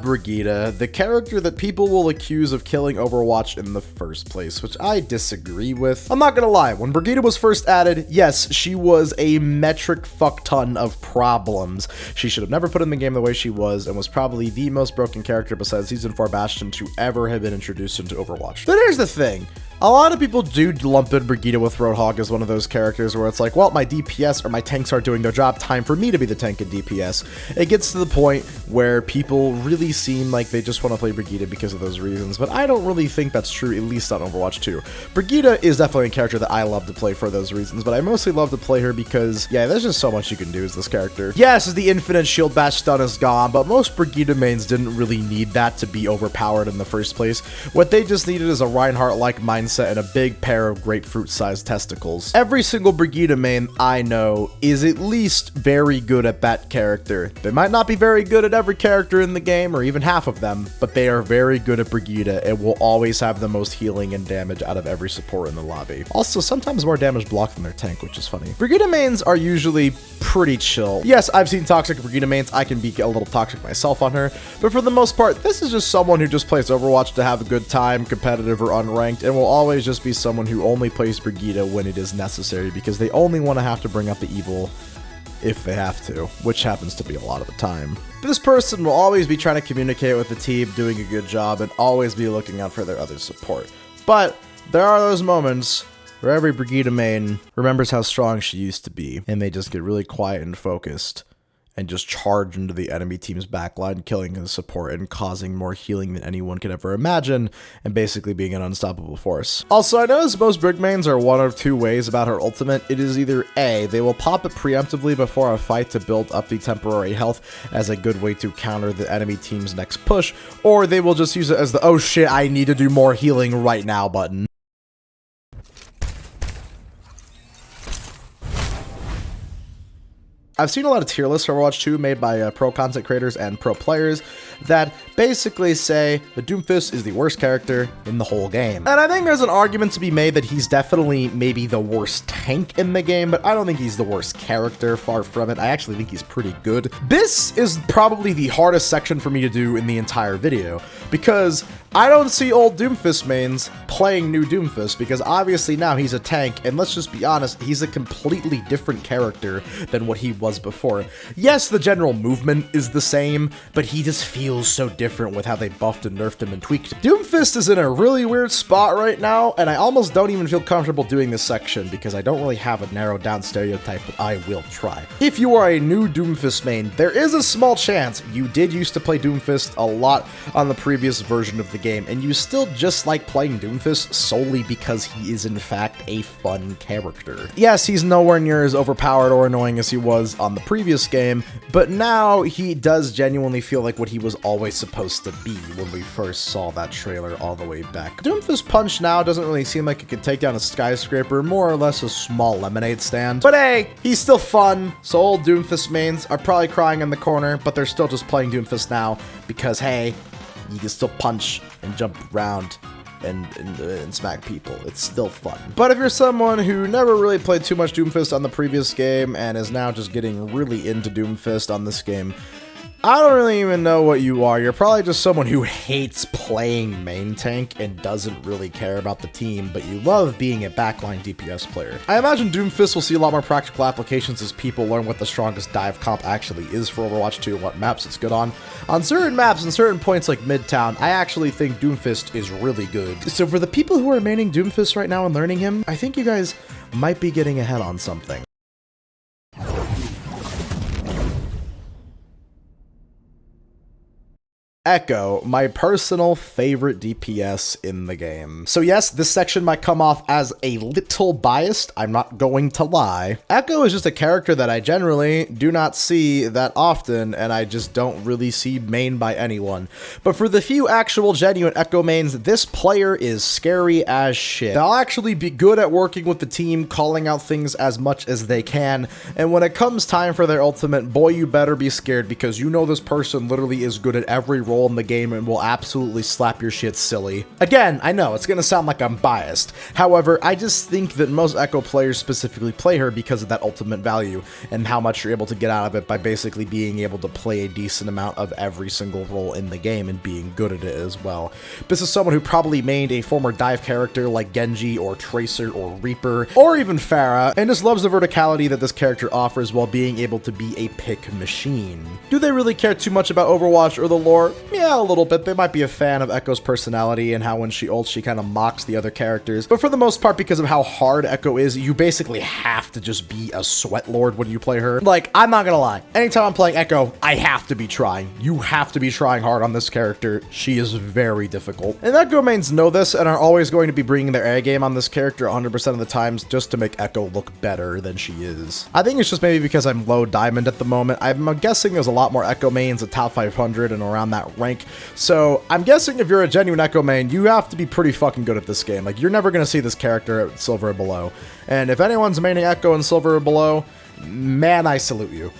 Brigitte, the character that people will accuse of killing Overwatch in the first place, which I disagree with. I'm not gonna lie, when Brigitte was first added, yes, she was a metric fuck ton of problems. She should have never put in the game the way she was, and was probably the most broken character besides Season 4 Bastion to ever have been introduced into Overwatch. But here's the thing. A lot of people do lump in Brigitte with Roadhog as one of those characters where it's like, well, my DPS or my tanks aren't doing their job, time for me to be the tank and DPS. It gets to the point where people really seem like they just want to play Brigitte because of those reasons, but I don't really think that's true, at least on Overwatch 2. Brigitte is definitely a character that I love to play for those reasons, but I mostly love to play her because, yeah, there's just so much you can do as this character. Yes, the infinite shield bash stun is gone, but most Brigitte mains didn't really need that to be overpowered in the first place. What they just needed is a Reinhardt-like mindset and a big pair of grapefruit-sized testicles. Every single Brigitte main I know is at least very good at that character. They might not be very good at every character in the game, or even half of them, but they are very good at Brigitte and will always have the most healing and damage out of every support in the lobby. Also, sometimes more damage blocked than their tank, which is funny. Brigitte mains are usually pretty chill. Yes, I've seen toxic Brigitte mains. I can be a little toxic myself on her, but for the most part, this is just someone who just plays Overwatch to have a good time, competitive or unranked, and will always just be someone who only plays Brigitte when it is necessary because they only want to have to bring up the evil if they have to, which happens to be a lot of the time. But this person will always be trying to communicate with the team, doing a good job, and always be looking out for their other support. But there are those moments where every Brigitte main remembers how strong she used to be, and they just get really quiet and focused, and just charge into the enemy team's backline, killing the support and causing more healing than anyone could ever imagine, and basically being an unstoppable force. Also, I noticed most Brig mains are one of two ways about her ultimate. It is either A, they will pop it preemptively before a fight to build up the temporary health as a good way to counter the enemy team's next push, or they will just use it as the, oh shit, I need to do more healing right now button. I've seen a lot of tier lists for Overwatch 2 made by pro content creators and pro players that basically say the Doomfist is the worst character in the whole game. And I think there's an argument to be made that he's definitely maybe the worst tank in the game, but I don't think he's the worst character, far from it. I actually think he's pretty good. This is probably the hardest section for me to do in the entire video, because I don't see old Doomfist mains playing new Doomfist, because obviously now he's a tank, and let's just be honest, he's a completely different character than what he was before. Yes, the general movement is the same, but he just feels so different with how they buffed and nerfed him and tweaked him. Doomfist is in a really weird spot right now, and I almost don't even feel comfortable doing this section because I don't really have a narrowed down stereotype, but I will try. If you are a new Doomfist main, there is a small chance you did used to play Doomfist a lot on the previous version of the game, and you still just like playing Doomfist solely because he is in fact a fun character. Yes, he's nowhere near as overpowered or annoying as he was on the previous game, but now he does genuinely feel like what he was always supposed to be when we first saw that trailer all the way back. Doomfist punch now doesn't really seem like it could take down a skyscraper, more or less a small lemonade stand. But hey, he's still fun, so old Doomfist mains are probably crying in the corner, but they're still just playing Doomfist now because hey, you can still punch and jump around and smack people. It's still fun. But if you're someone who never really played too much Doomfist on the previous game and is now just getting really into Doomfist on this game, I don't really even know what you are. You're probably just someone who hates playing main tank and doesn't really care about the team, but you love being a backline DPS player. I imagine Doomfist will see a lot more practical applications as people learn what the strongest dive comp actually is for Overwatch 2 and what maps it's good on. On certain maps and certain points like Midtown, I actually think Doomfist is really good. So for the people who are maining Doomfist right now and learning him, I think you guys might be getting ahead on something. Echo, my personal favorite DPS in the game. So yes, this section might come off as a little biased, I'm not going to lie. Echo is just a character that I generally do not see that often, and I just don't really see main by anyone. But for the few actual genuine Echo mains, this player is scary as shit. They'll actually be good at working with the team, calling out things as much as they can, and when it comes time for their ultimate, boy, you better be scared because you know this person literally is good at every role in the game and will absolutely slap your shit silly. Again, I know, it's gonna sound like I'm biased. However, I just think that most Echo players specifically play her because of that ultimate value and how much you're able to get out of it by basically being able to play a decent amount of every single role in the game and being good at it as well. This is someone who probably mained a former dive character like Genji or Tracer or Reaper or even PHARAH and just loves the verticality that this character offers while being able to be a pick machine. Do they really care too much about Overwatch or the lore? Yeah, a little bit. They might be a fan of Echo's personality and how when she ults, she kind of mocks the other characters. But for the most part, because of how hard Echo is, you basically have to just be a sweat lord when you play her. Like, I'm not gonna lie. Anytime I'm playing Echo, I have to be trying. You have to be trying hard on this character. She is very difficult. And Echo mains know this and are always going to be bringing their A game on this character 100% of the times just to make Echo look better than she is. I think it's just maybe because I'm low diamond at the moment. I'm guessing there's a lot more Echo mains at top 500 and around that rank. So I'm guessing if you're a genuine Echo main, you have to be pretty fucking good at this game. Like, you're never going to see this character at silver or below. And if anyone's maining Echo in silver or below, man, I salute you.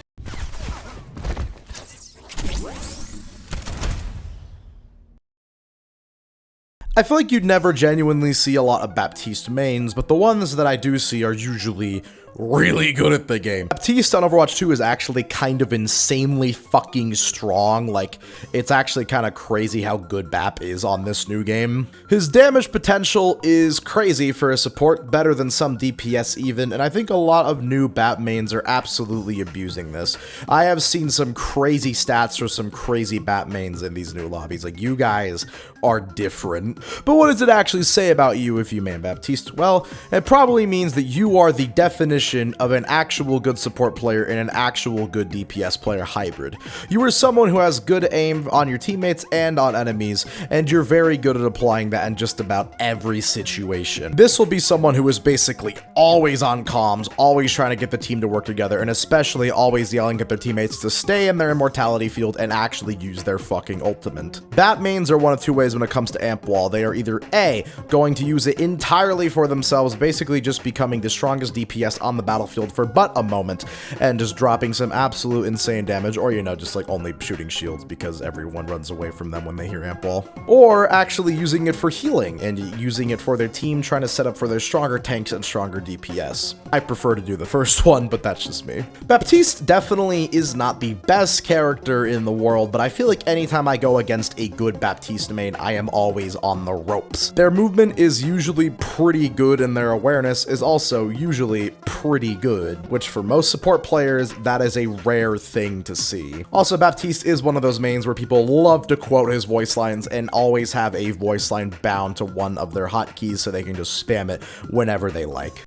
I feel like you'd never genuinely see a lot of Baptiste mains, but the ones that I do see are usually really good at the game. Baptiste on Overwatch 2 is actually kind of insanely fucking strong. Like, it's actually kind of crazy how good Bap is on this new game. His damage potential is crazy for a support, better than some DPS even, and I think a lot of new Bap mains are absolutely abusing this. I have seen some crazy stats for some crazy Bap mains in these new lobbies. Like, you guys are different. But what does it actually say about you if you main Baptiste? Well, it probably means that you are the definition of an actual good support player and an actual good DPS player hybrid. You are someone who has good aim on your teammates and on enemies, and you're very good at applying that in just about every situation. This will be someone who is basically always on comms, always trying to get the team to work together, and especially always yelling at their teammates to stay in their immortality field and actually use their fucking ultimate. Bat mains are one of two ways when it comes to amp wall. They are either A, going to use it entirely for themselves, basically just becoming the strongest DPS on the battlefield for but a moment and just dropping some absolute insane damage, or, you know, just like only shooting shields because everyone runs away from them when they hear amp wall, or actually using it for healing and using it for their team, trying to set up for their stronger tanks and stronger DPS. I prefer to do the first one, but that's just me. Baptiste definitely is not the best character in the world, but I feel like anytime I go against a good Baptiste main, I am always on the ropes. Their movement is usually pretty good and their awareness is also usually pretty good, which for most support players, that is a rare thing to see. Also, Baptiste is one of those mains where people love to quote his voice lines and always have a voice line bound to one of their hotkeys so they can just spam it whenever they like.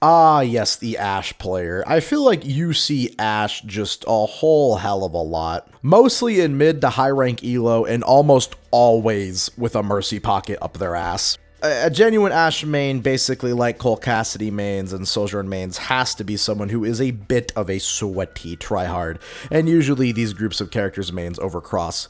Ah, yes, the Ashe player. I feel like you see Ashe just a whole hell of a lot. Mostly in mid to high rank elo and almost always with a mercy pocket up their ass. A genuine Ashe main, basically like Cole Cassidy mains and SOUJORN mains, has to be someone who is a bit of a sweaty tryhard, and usually these groups of characters mains overcross.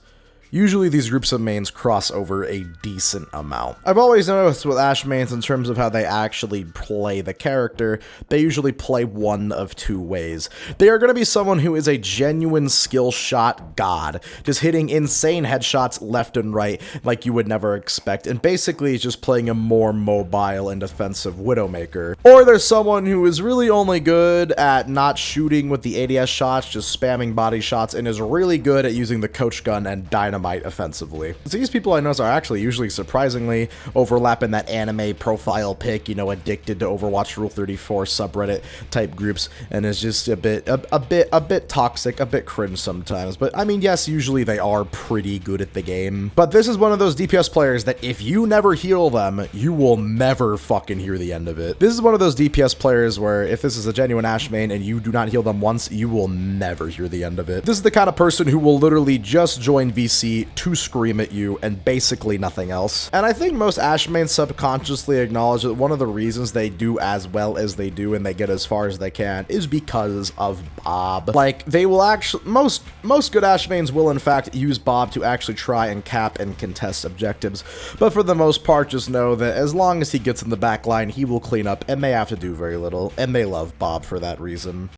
Usually these groups of mains cross over a decent amount. I've always noticed with Ashe mains in terms of how they actually play the character, they usually play one of two ways. They are going to be someone who is a genuine skill shot god, just hitting insane headshots left and right like you would never expect, and basically is just playing a more mobile and defensive Widowmaker. Or there's someone who is really only good at not shooting with the ADS shots, just spamming body shots, and is really good at using the coach gun and dynamite offensively. So these people I notice are actually usually surprisingly overlapping that anime profile pic, you know, addicted to Overwatch Rule 34 subreddit type groups, and is just a bit toxic, a bit cringe sometimes. But I mean, yes, usually they are pretty good at the game. But this is one of those DPS players that if you never heal them, you will never fucking hear the end of it. This is one of those DPS players where if this is a genuine Ashe main and you do not heal them once, you will never hear the end of it. This is the kind of person who will literally just join VC to scream at you and basically nothing else. And I think most Ashe mains subconsciously acknowledge that one of the reasons they do as well as they do and they get as far as they can is because of Bob. Like, they will actually, most good Ashe mains will in fact use Bob to actually try and cap and contest objectives, but for the most part just know that as long as he gets in the back line, he will clean up and they have to do very little, and they love Bob for that reason.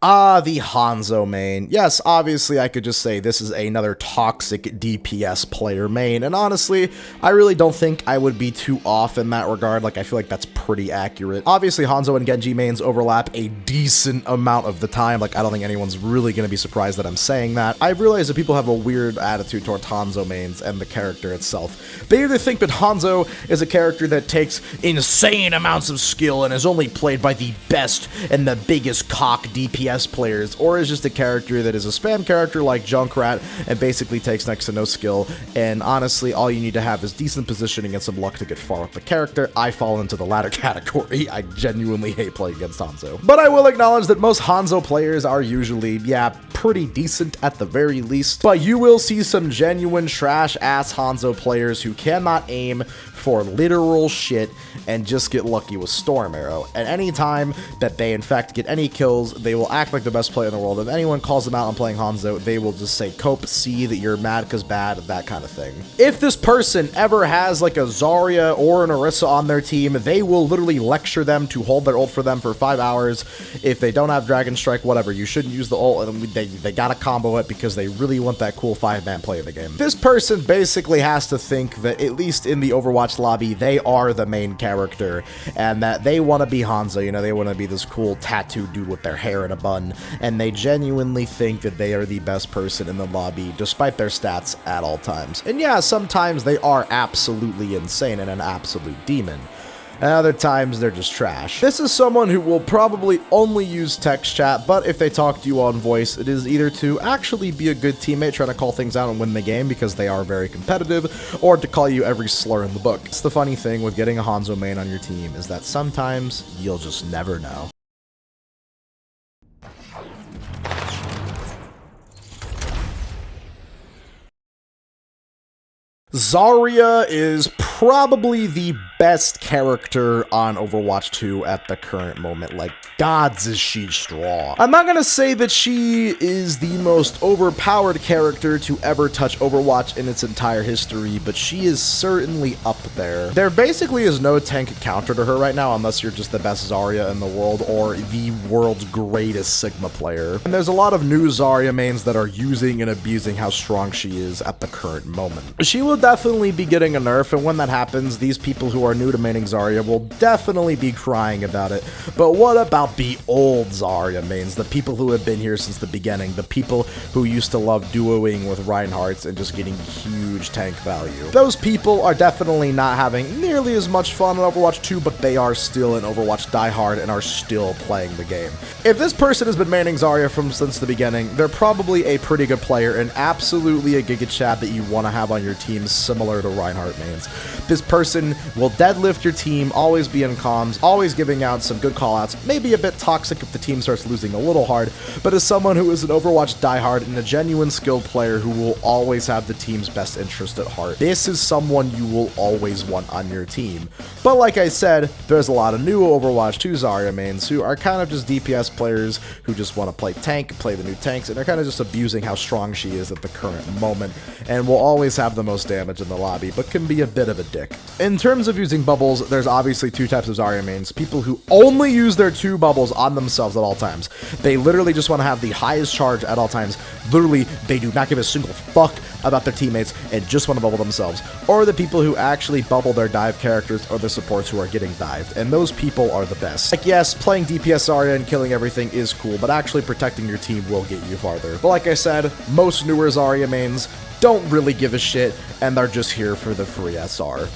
Ah, the HANZO main. Yes, obviously I could just say this is another toxic DPS player main, and honestly, I really don't think I would be too off in that regard. Like, I feel like that's pretty accurate. Obviously, Hanzo and Genji mains overlap a decent amount of the time. Like, I don't think anyone's really going to be surprised that I'm saying that. I realize that people have a weird attitude toward Hanzo mains and the character itself. They either think that Hanzo is a character that takes insane amounts of skill and is only played by the best and the biggest cock DPS players, or is just a character that is a spam character like Junkrat and basically takes next to no skill, and honestly, all you need to have is decent positioning and some luck to get far with the character. I fall into the latter category. I genuinely hate playing against Hanzo. But I will acknowledge that most Hanzo players are usually, yeah, pretty decent at the very least, but you will see some genuine trash-ass Hanzo players who cannot aim for literal shit and just get lucky with Storm Arrow. And anytime that they in fact get any kills, they will act like the best player in the world. If anyone calls them out on playing Hanzo, they will just say, "Cope, see that you're mad cause bad," that kind of thing. If this person ever has like a Zarya or an Orisa on their team, they will literally lecture them to hold their ult for them for 5 hours. If they don't have Dragon Strike, whatever, you shouldn't use the ult, and they gotta combo it because they really want that cool 5-man play in the game. This person basically has to think that, at least in the Overwatch lobby, they are the main character, and that they want to be Hanzo, you know, they want to be this cool tattooed dude with their hair in a bun, and they genuinely think that they are the best person in the lobby, despite their stats at all times. And yeah, sometimes they are absolutely insane and an absolute demon. And other times, they're just trash. This is someone who will probably only use text chat, but if they talk to you on voice, it is either to actually be a good teammate, trying to call things out and win the game because they are very competitive, or to call you every slur in the book. It's the funny thing with getting a Hanzo main on your team, is that sometimes you'll just never know. Zarya is probably the best character on Overwatch 2 at the current moment. Like, gods is she strong. I'm not gonna say that she is the most overpowered character to ever touch Overwatch in its entire history, but she is certainly up there. There basically is no tank counter to her right now unless you're just the best Zarya in the world or the world's greatest Sigma player. And there's a lot of new Zarya mains that are using and abusing how strong she is at the current moment. She will definitely be getting a nerf, and when that happens, these people who are new to maining Zarya will definitely be crying about it. But what about the old Zarya mains, the people who have been here since the beginning, the people who used to love duoing with Reinhardts and just getting huge tank value? Those people are definitely not having nearly as much fun in Overwatch 2, but they are still in Overwatch diehard and are still playing the game. If this person has been maining Zarya since the beginning, they're probably a pretty good player and absolutely a Giga Chad that you want to have on your team, similar to Reinhardt mains. This person will deadlift your team, always be in comms, always giving out some good callouts, maybe a bit toxic if the team starts losing a little hard, but as someone who is an Overwatch diehard and a genuine skilled player who will always have the team's best interest at heart, this is someone you will always want on your team. But like I said, there's a lot of new Overwatch 2 Zarya mains who are kind of just DPS players who just want to play tank, play the new tanks, and they're kind of just abusing how strong she is at the current moment, and will always have the most damage in the lobby, but can be a bit of a dick. In terms of using bubbles, there's obviously two types of Zarya mains. People who only use their 2 bubbles on themselves at all times. They literally just want to have the highest charge at all times. Literally, they do not give a single fuck about their teammates and just want to bubble themselves. Or the people who actually bubble their dive characters or the supports who are getting dived. And those people are the best. Like, yes, playing DPS Zarya and killing everything is cool, but actually protecting your team will get you farther. But like I said, most newer Zarya mains don't really give a shit, and they're just here for the free SR.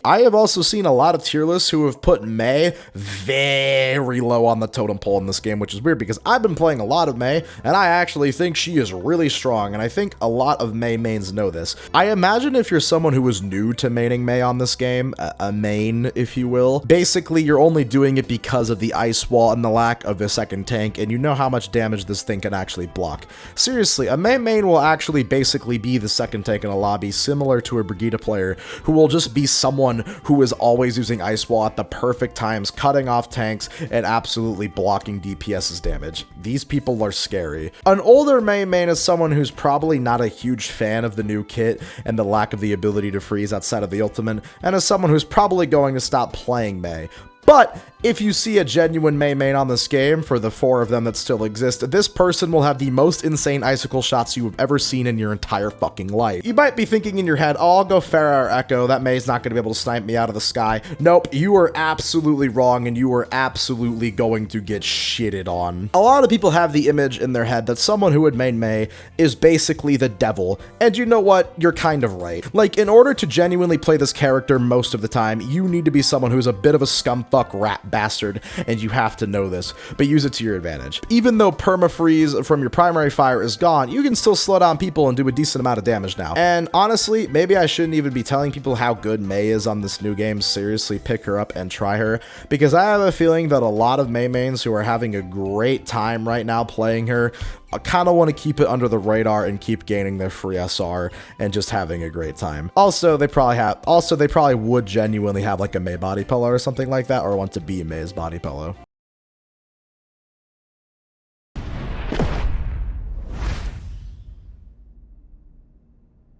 I have also seen a lot of tier lists who have put Mei very low on the totem pole in this game, which is weird because I've been playing a lot of Mei, and I actually think she is really strong, and I think a lot of Mei mains know this. I imagine if you're someone who is new to maining Mei on this game, a main, if you will, basically you're only doing it because of the ice wall and the lack of a second tank, and you know how much damage this thing can actually block. Seriously, a Mei main will actually basically be the second tank in a lobby, similar to a Brigitte player, who will just be someone who is always using Ice Wall at the perfect times, cutting off tanks and absolutely blocking DPS's damage. These people are scary. An older Mei main is someone who's probably not a huge fan of the new kit and the lack of the ability to freeze outside of the ultimate, and is someone who's probably going to stop playing Mei. But if you see a genuine main on this game, for the 4 of them that still exist, this person will have the most insane icicle shots you have ever seen in your entire fucking life. You might be thinking in your head, oh, I'll go Pharah or Echo, that Mei's not going to be able to snipe me out of the sky. Nope, you are absolutely wrong, and you are absolutely going to get shitted on. A lot of people have the image in their head that someone who would main Mei is basically the devil, and you know what? You're kind of right. Like, in order to genuinely play this character most of the time, you need to be someone who's a bit of a scumfuck rat bastard, and you have to know this, but use it to your advantage. Even though permafreeze from your primary fire is gone, you can still slow down people and do a decent amount of damage now. And honestly, maybe I shouldn't even be telling people how good Mei is on this new game. Seriously, pick her up and try her, because I have a feeling that a lot of Mei mains who are having a great time right now playing her kind of want to keep it under the radar and keep gaining their free SR and just having a great time. Also, they probably would genuinely have like a Mei body pillow or something like that, or want to be Mei's body pillow.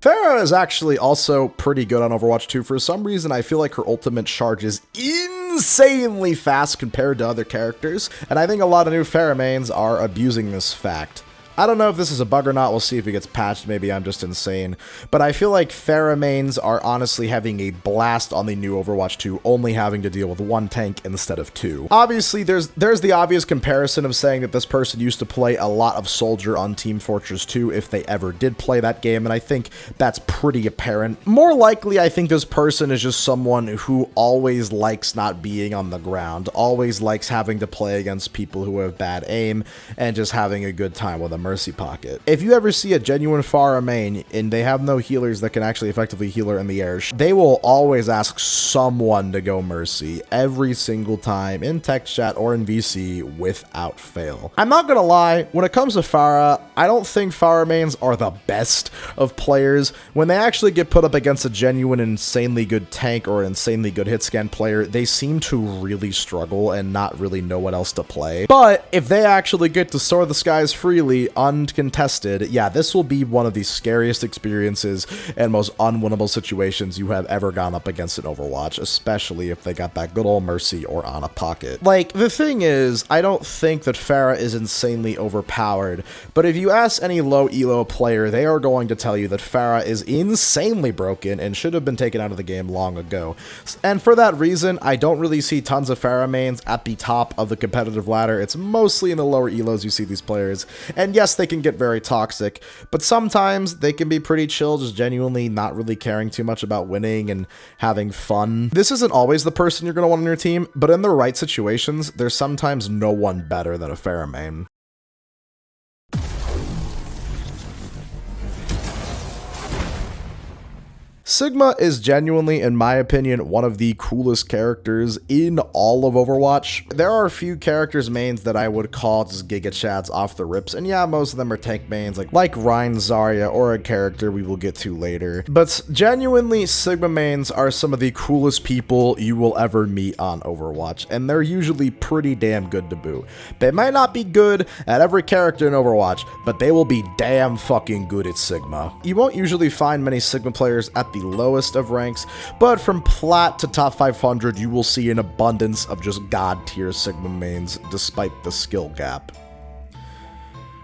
Pharah is actually also pretty good on Overwatch 2. For some reason, I feel like her ultimate charge is insanely fast compared to other characters, and I think a lot of new Pharah mains are abusing this fact. I don't know if this is a bug or not, we'll see if it gets patched, maybe I'm just insane, but I feel like Pharah mains are honestly having a blast on the new Overwatch 2, only having to deal with 1 tank instead of 2. Obviously, there's the obvious comparison of saying that this person used to play a lot of Soldier on Team Fortress 2 if they ever did play that game, and I think that's pretty apparent. More likely, I think this person is just someone who always likes not being on the ground, always likes having to play against people who have bad aim, and just having a good time with them. Mercy pocket. If you ever see a genuine Pharah main and they have no healers that can actually effectively heal her in the air, they will always ask someone to go Mercy every single time in text chat or in VC without fail. I'm not gonna lie, when it comes to Pharah, I don't think Pharah mains are the best of players. When they actually get put up against a genuine insanely good tank or insanely good hit scan player, they seem to really struggle and not really know what else to play. But if they actually get to soar the skies freely uncontested, yeah, this will be one of the scariest experiences and most unwinnable situations you have ever gone up against in Overwatch, especially if they got that good old Mercy or Ana pocket. Like, the thing is, I don't think that Pharah is insanely overpowered, but if you ask any low elo player, they are going to tell you that Pharah is insanely broken and should have been taken out of the game long ago. And for that reason, I don't really see tons of Pharah mains at the top of the competitive ladder. It's mostly in the lower elos you see these players, and yes, they can get very toxic, but sometimes they can be pretty chill, just genuinely not really caring too much about winning and having fun. This isn't always the person you're going to want on your team, but in the right situations, there's sometimes no one better than a Pharah main. Sigma is genuinely, in my opinion, one of the coolest characters in all of Overwatch. There are a few characters mains that I would call just Giga Chads off the rips, and yeah, most of them are tank mains, like Rein, Zarya, or a character we will get to later. But genuinely, Sigma mains are some of the coolest people you will ever meet on Overwatch, and they're usually pretty damn good to boot. They might not be good at every character in Overwatch, but they will be damn fucking good at Sigma. You won't usually find many Sigma players at the lowest of ranks, but from plat to top 500 you will see an abundance of just god tier Sigma mains despite the skill gap.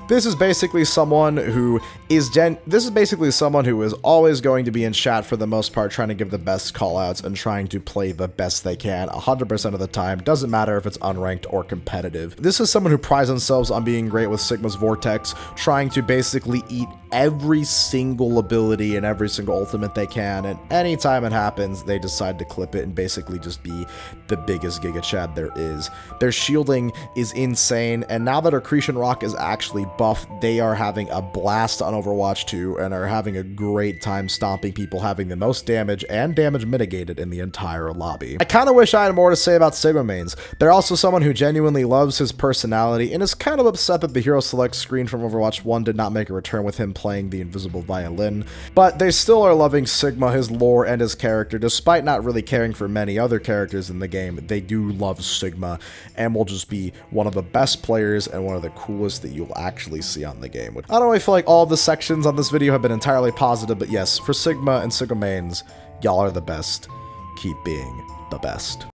This is basically someone who is always going to be in chat for the most part, trying to give the best callouts and trying to play the best they can 100% of the time. Doesn't matter if it's unranked or competitive. This is someone who prides themselves on being great with Sigma's Vortex, trying to basically eat every single ability and every single ultimate they can, and anytime it happens, they decide to clip it and basically just be the biggest Giga Chad there is. Their shielding is insane, and now that Accretion Rock is actually buff, they are having a blast on Overwatch 2 and are having a great time stomping people, having the most damage and damage mitigated in the entire lobby. I kind of wish I had more to say about Sigma mains. They're also someone who genuinely loves his personality and is kind of upset that the Hero Select screen from Overwatch 1 did not make a return with him playing the invisible violin, but they still are loving Sigma, his lore, and his character. Despite not really caring for many other characters in the game, they do love Sigma and will just be one of the best players and one of the coolest that you'll actually see on the game. I don't really feel like all the sections on this video have been entirely positive, but yes, for Sigma and Sigma mains, y'all are the best. Keep being the best.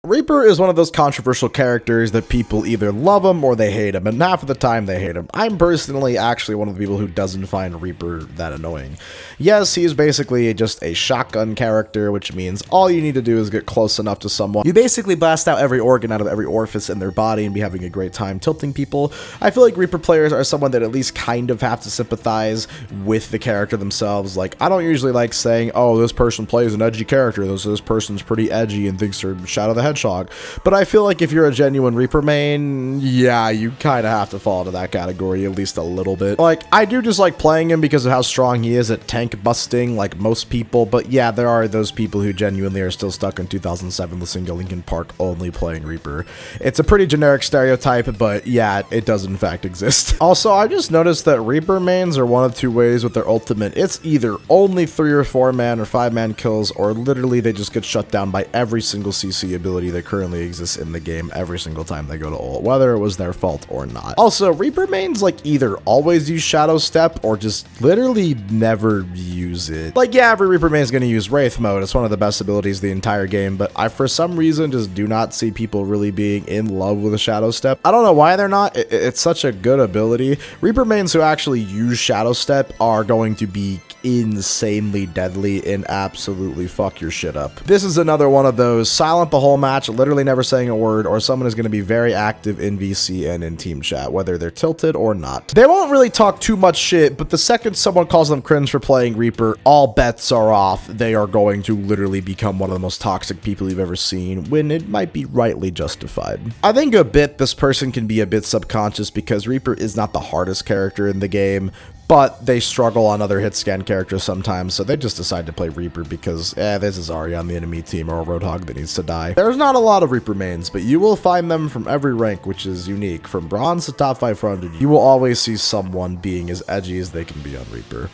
Reaper is one of those controversial characters that people either love him or they hate him, and half of the time they hate him. I'm personally actually one of the people who doesn't find Reaper that annoying. Yes, he's basically just a shotgun character, which means all you need to do is get close enough to someone. You basically blast out every organ out of every orifice in their body and be having a great time tilting people. I feel like Reaper players are someone that at least kind of have to sympathize with the character themselves. Like, I don't usually like saying, oh, this person plays an edgy character, this person's pretty edgy and thinks they're Shadow the Hedgehog. But I feel like if you're a genuine Reaper main, yeah, you kind of have to fall into that category at least a little bit. Like, I do just like playing him because of how strong he is at tank busting, like most people, but yeah, there are those people who genuinely are still stuck in 2007 listening to Linkin Park only playing Reaper. It's a pretty generic stereotype, but yeah, it does in fact exist. Also, I just noticed that Reaper mains are one of two ways with their ultimate. It's either only 3 or 4 man or 5 man kills, or literally they just get shut down by every single CC ability that currently exists in the game every single time they go to ult, whether it was their fault or not. Also, Reaper mains like either always use Shadow Step or just literally never use it. Like, yeah, every Reaper main is going to use Wraith mode. It's one of the best abilities of the entire game, but I for some reason just do not see people really being in love with a Shadow Step. I don't know why they're not. It's such a good ability. Reaper mains who actually use Shadow Step are going to be insanely deadly and absolutely fuck your shit up. This is another one of those silent the whole match, literally never saying a word, or someone is going to be very active in VC and in team chat, whether they're tilted or not. They won't really talk too much shit, but the second someone calls them cringe for playing Reaper, all bets are off. They are going to literally become one of the most toxic people you've ever seen, when it might be rightly justified. I think a bit this person can be a bit subconscious because Reaper is not the hardest character in the game, but they struggle on other hit scan characters sometimes, so they just decide to play Reaper because, this is Zarya on the enemy team or a Roadhog that needs to die. There's not a lot of Reaper mains, but you will find them from every rank, which is unique. From bronze to top 500, you will always see someone being as edgy as they can be on Reaper.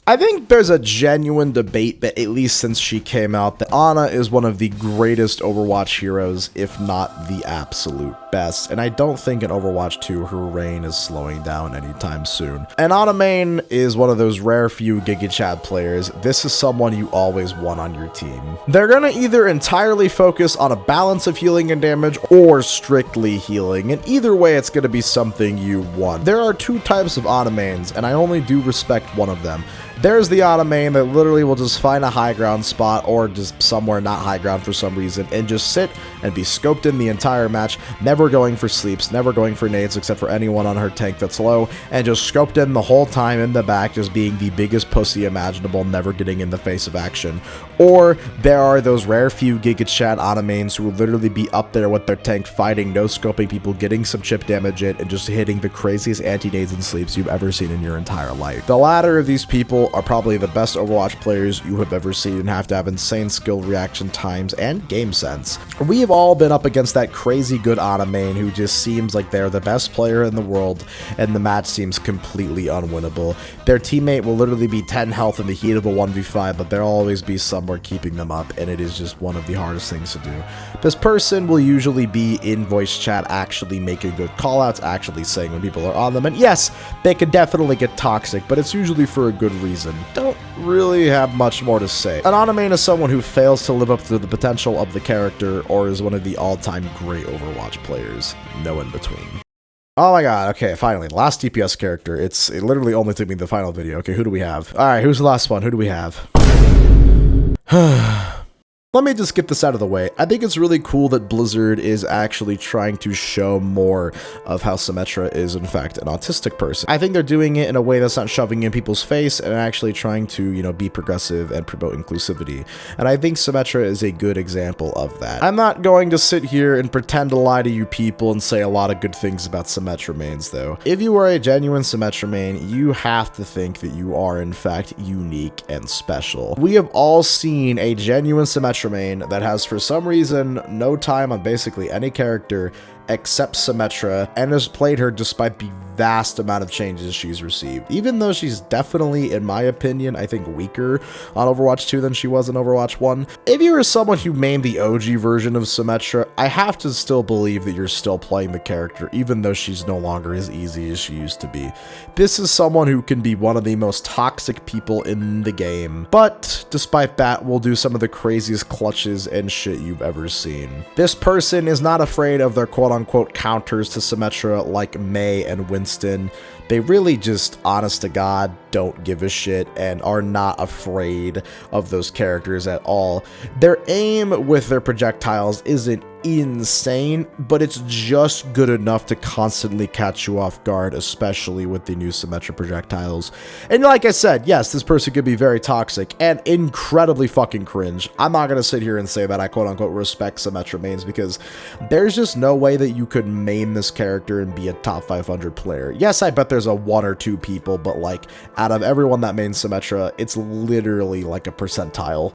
I think there's a genuine debate, but at least since she came out, that Ana is one of the greatest Overwatch heroes, if not the absolute best, and I don't think in Overwatch 2 her reign is slowing down anytime soon. And Ana main is one of those rare few GigaChad players. This is someone you always want on your team. They're gonna either entirely focus on a balance of healing and damage, or strictly healing, and either way it's gonna be something you want. There are 2 types of Ana mains, and I only do respect one of them. There's the Ana main that literally will just find a high ground spot or just somewhere not high ground for some reason and just sit and be scoped in the entire match, never going for sleeps, never going for nades except for anyone on her tank that's low, and just scoped in the whole time in the back, just being the biggest pussy imaginable, never getting in the face of action. Or there are those rare few GigaChad Ana mains who will literally be up there with their tank fighting, no scoping people, getting some chip damage in, and just hitting the craziest anti-nades and sleeps you've ever seen in your entire life. The latter of these people are probably the best Overwatch players you have ever seen and have to have insane skill reaction times and game sense. We have all been up against that crazy good Ana main who just seems like they're the best player in the world and the match seems completely unwinnable. Their teammate will literally be 10 health in the heat of a 1v5, but there'll always be somewhere keeping them up, and it is just one of the hardest things to do. This person will usually be in voice chat actually making good callouts, actually saying when people are on them, and yes, they can definitely get toxic, but it's usually for a good reason. Don't really have much more to say. An Ana main is someone who fails to live up to the potential of the character or is one of the all-time great Overwatch players. No in between. Oh my god, okay, finally, last DPS character. It literally only took me the final video. Okay, who do we have? Alright, who's the last one? Who do we have? Let me just get this out of the way. I think it's really cool that Blizzard is actually trying to show more of how SYMMETRA is in fact an autistic person. I think they're doing it in a way that's not shoving in people's face and actually trying to, you know, be progressive and promote inclusivity. And I think SYMMETRA is a good example of that. I'm not going to sit here and pretend to lie to you people and say a lot of good things about SYMMETRA mains though. If you are a genuine SYMMETRA main, you have to think that you are in fact unique and special. We have all seen a genuine SYMMETRA main that has for some reason no time on basically any character except Symmetra, and has played her despite the vast amount of changes she's received, even though she's definitely, in my opinion, I think weaker on Overwatch 2 than she was in Overwatch 1. If you are someone who mained the OG version of Symmetra, I have to still believe that you're still playing the character, even though she's no longer as easy as she used to be. This is someone who can be one of the most toxic people in the game, but despite that, will do some of the craziest clutches and shit you've ever seen. This person is not afraid of their quote-unquote counters to Symmetra like Mei and Winston. They really just, honest to God, don't give a shit and are not afraid of those characters at all. Their aim with their projectiles isn't insane, but it's just good enough to constantly catch you off guard, especially with the new Symmetra projectiles. And like I said, yes, this person could be very toxic and incredibly fucking cringe. I'm not gonna sit here and say that I quote-unquote respect Symmetra mains, because there's just no way that you could main this character and be a top 500 player. Yes, I bet there's a 1 or 2 people, but like, out of everyone that mains Symmetra, it's literally like a percentile.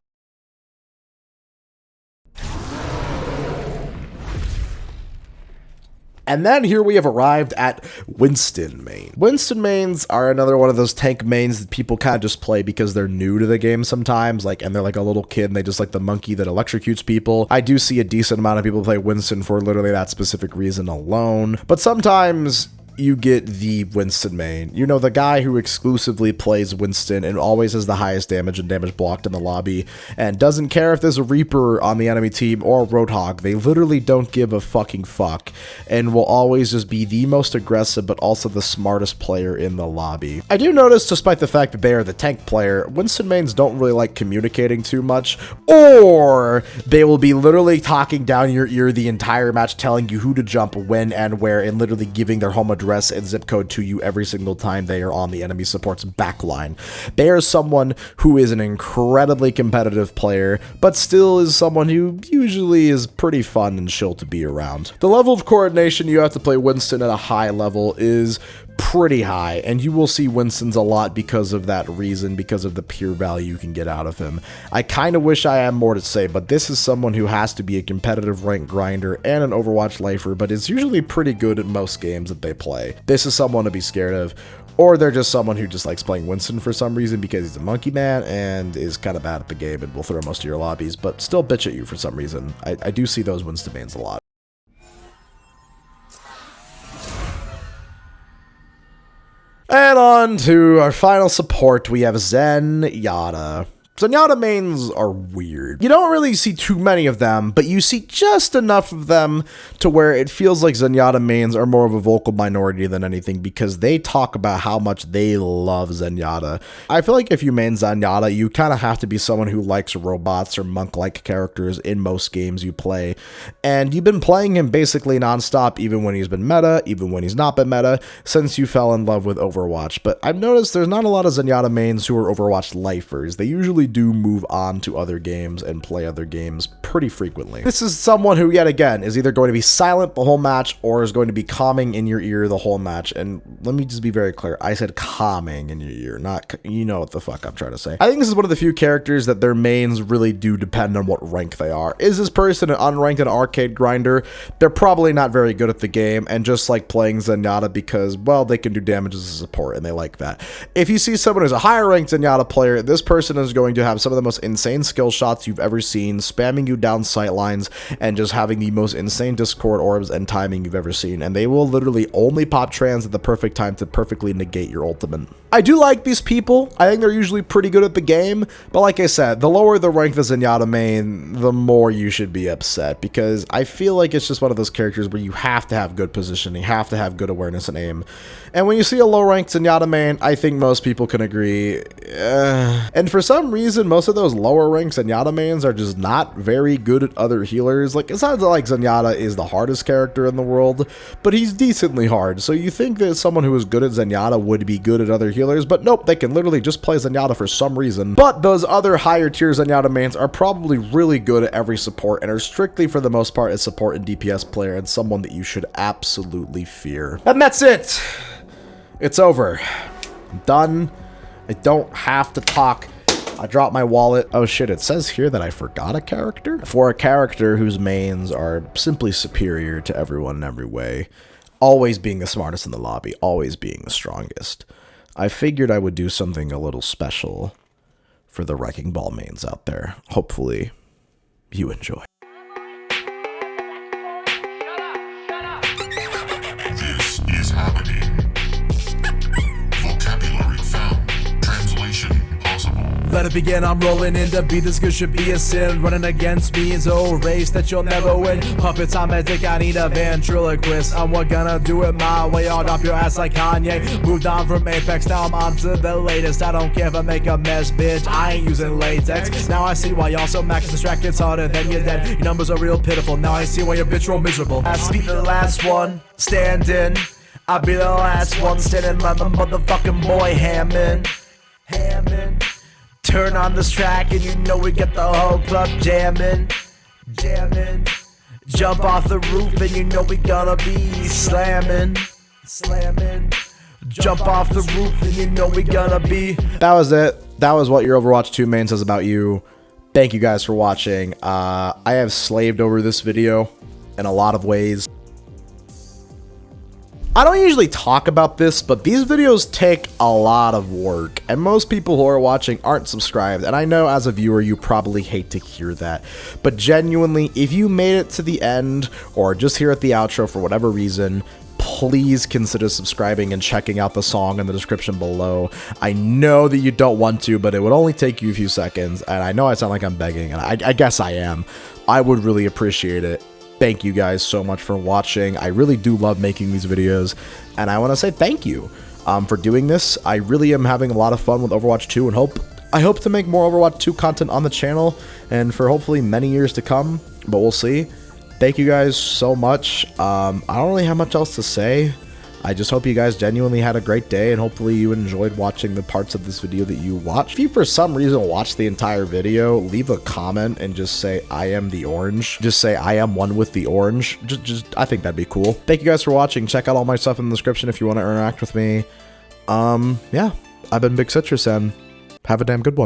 And then here we have arrived at Winston main. Winston mains are another one of those tank mains that people kind of just play because they're new to the game sometimes, like, and they're like a little kid and they just like the monkey that electrocutes people. I do see a decent amount of people play Winston for literally that specific reason alone, but sometimes you get the Winston main. You know, the guy who exclusively plays Winston and always has the highest damage and damage blocked in the lobby, and doesn't care if there's a Reaper on the enemy team or a Roadhog. They literally don't give a fucking fuck, and will always just be the most aggressive but also the smartest player in the lobby. I do notice, despite the fact that they are the tank player, Winston mains don't really like communicating too much, or they will be literally talking down your ear the entire match, telling you who to jump, when, and where, and literally giving their home address and zip code to you every single time they are on the enemy support's backline. They are someone who is an incredibly competitive player, but still is someone who usually is pretty fun and chill to be around. The level of coordination you have to play Winston at a high level is pretty high, and you will see Winston's a lot because of that reason, because of the pure value you can get out of him. I kind of wish I had more to say, but this is someone who has to be a competitive rank grinder and an Overwatch lifer, but is usually pretty good at most games that they play. This is someone to be scared of, or they're just someone who just likes playing Winston for some reason because he's a monkey man and is kind of bad at the game and will throw most of your lobbies, but still bitch at you for some reason. I do see those Winston mains a lot. And on to our final support, we have ZENYATTA. ZENYATTA mains are weird. You don't really see too many of them, but you see just enough of them to where it feels like ZENYATTA mains are more of a vocal minority than anything, because they talk about how much they love ZENYATTA. I feel like if you main ZENYATTA, you kind of have to be someone who likes robots or monk-like characters in most games you play, and you've been playing him basically non-stop, even when he's been meta, even when he's not been meta, since you fell in love with Overwatch. But I've noticed there's not a lot of ZENYATTA mains who are Overwatch lifers. They usually do move on to other games and play other games pretty frequently. This is someone who, yet again, is either going to be silent the whole match or is going to be calming in your ear the whole match. And let me just be very clear. I said calming in your ear, not, you know what the fuck I'm trying to say. I think this is one of the few characters that their mains really do depend on what rank they are. Is this person an unranked and arcade grinder? They're probably not very good at the game and just like playing ZENYATTA because, well, they can do damage as a support and they like that. If you see someone who's a higher ranked ZENYATTA player, this person is going to have some of the most insane skill shots you've ever seen, spamming you down sight lines and just having the most insane discord orbs and timing you've ever seen, and they will literally only pop trans at the perfect time to perfectly negate your ultimate. I do like these people. I think they're usually pretty good at the game, but like I said, the lower the rank the ZENYATTA main, the more you should be upset, because I feel like it's just one of those characters where you have to have good positioning, you have to have good awareness and aim. And when you see a low ranked ZENYATTA main, I think most people can agree. And for some reason, most of those lower ranked ZENYATTA mains are just not very good at other healers. Like, it's not like ZENYATTA is the hardest character in the world, but he's decently hard. So you think that someone who is good at ZENYATTA would be good at other healers, but nope, they can literally just play ZENYATTA for some reason. But those other higher tier ZENYATTA mains are probably really good at every support and are strictly for the most part a support and DPS player and someone that you should absolutely fear. And that's it. It's over. I'm done. I don't have to talk I dropped my wallet. Oh shit, it says here that I forgot a character. For a character whose mains are simply superior to everyone in every way, always being the smartest in the lobby, always being the strongest, I figured I would do something a little special for the Wrecking Ball mains out there. Hopefully, you enjoy. This is happening. Vocabulary found. Translation impossible. Let it begin, I'm rolling in to beat this good should be a sin. Running against me is a race that you'll never win. Puppets, I'm a dick, I need a ventriloquist. I'm gonna do it my way, I'll drop your ass like Kanye. Moved on from Apex, now I'm on to the latest. I don't care if I make a mess, bitch, I ain't using latex. Now I see why y'all so max distracted, it's harder than you're dead. Your numbers are real pitiful, now I see why your bitch roll miserable. I'll be the last one standing, I'll be the last one standing like the motherfucking boy Hammond. Turn on this track and you know we get the whole club jamming. Jump off the roof and you know we gonna be slamming. Jump off the roof and you know we gonna be. That was it. That was what your Overwatch 2 main says about you. Thank you guys for watching. I have slaved over this video in a lot of ways. I don't usually talk about this, but these videos take a lot of work, and most people who are watching aren't subscribed, and I know as a viewer you probably hate to hear that, but genuinely, if you made it to the end, or just here at the outro for whatever reason, please consider subscribing and checking out the song in the description below. I know that you don't want to, but it would only take you a few seconds, and I know I sound like I'm begging, and I guess I am. I would really appreciate it. Thank you guys so much for watching. I really do love making these videos, and I want to say thank you for doing this. I really am having a lot of fun with Overwatch 2, and I hope to make more Overwatch 2 content on the channel, and for hopefully many years to come, but we'll see. Thank you guys so much. I don't really have much else to say. I just hope you guys genuinely had a great day, and hopefully you enjoyed watching the parts of this video that you watched. If you for some reason watched the entire video, leave a comment and just say I am the orange. Just say I am one with the orange. I think that'd be cool. Thank you guys for watching. Check out all my stuff in the description if you want to interact with me. Yeah, I've been Big Citrus, and have a damn good one.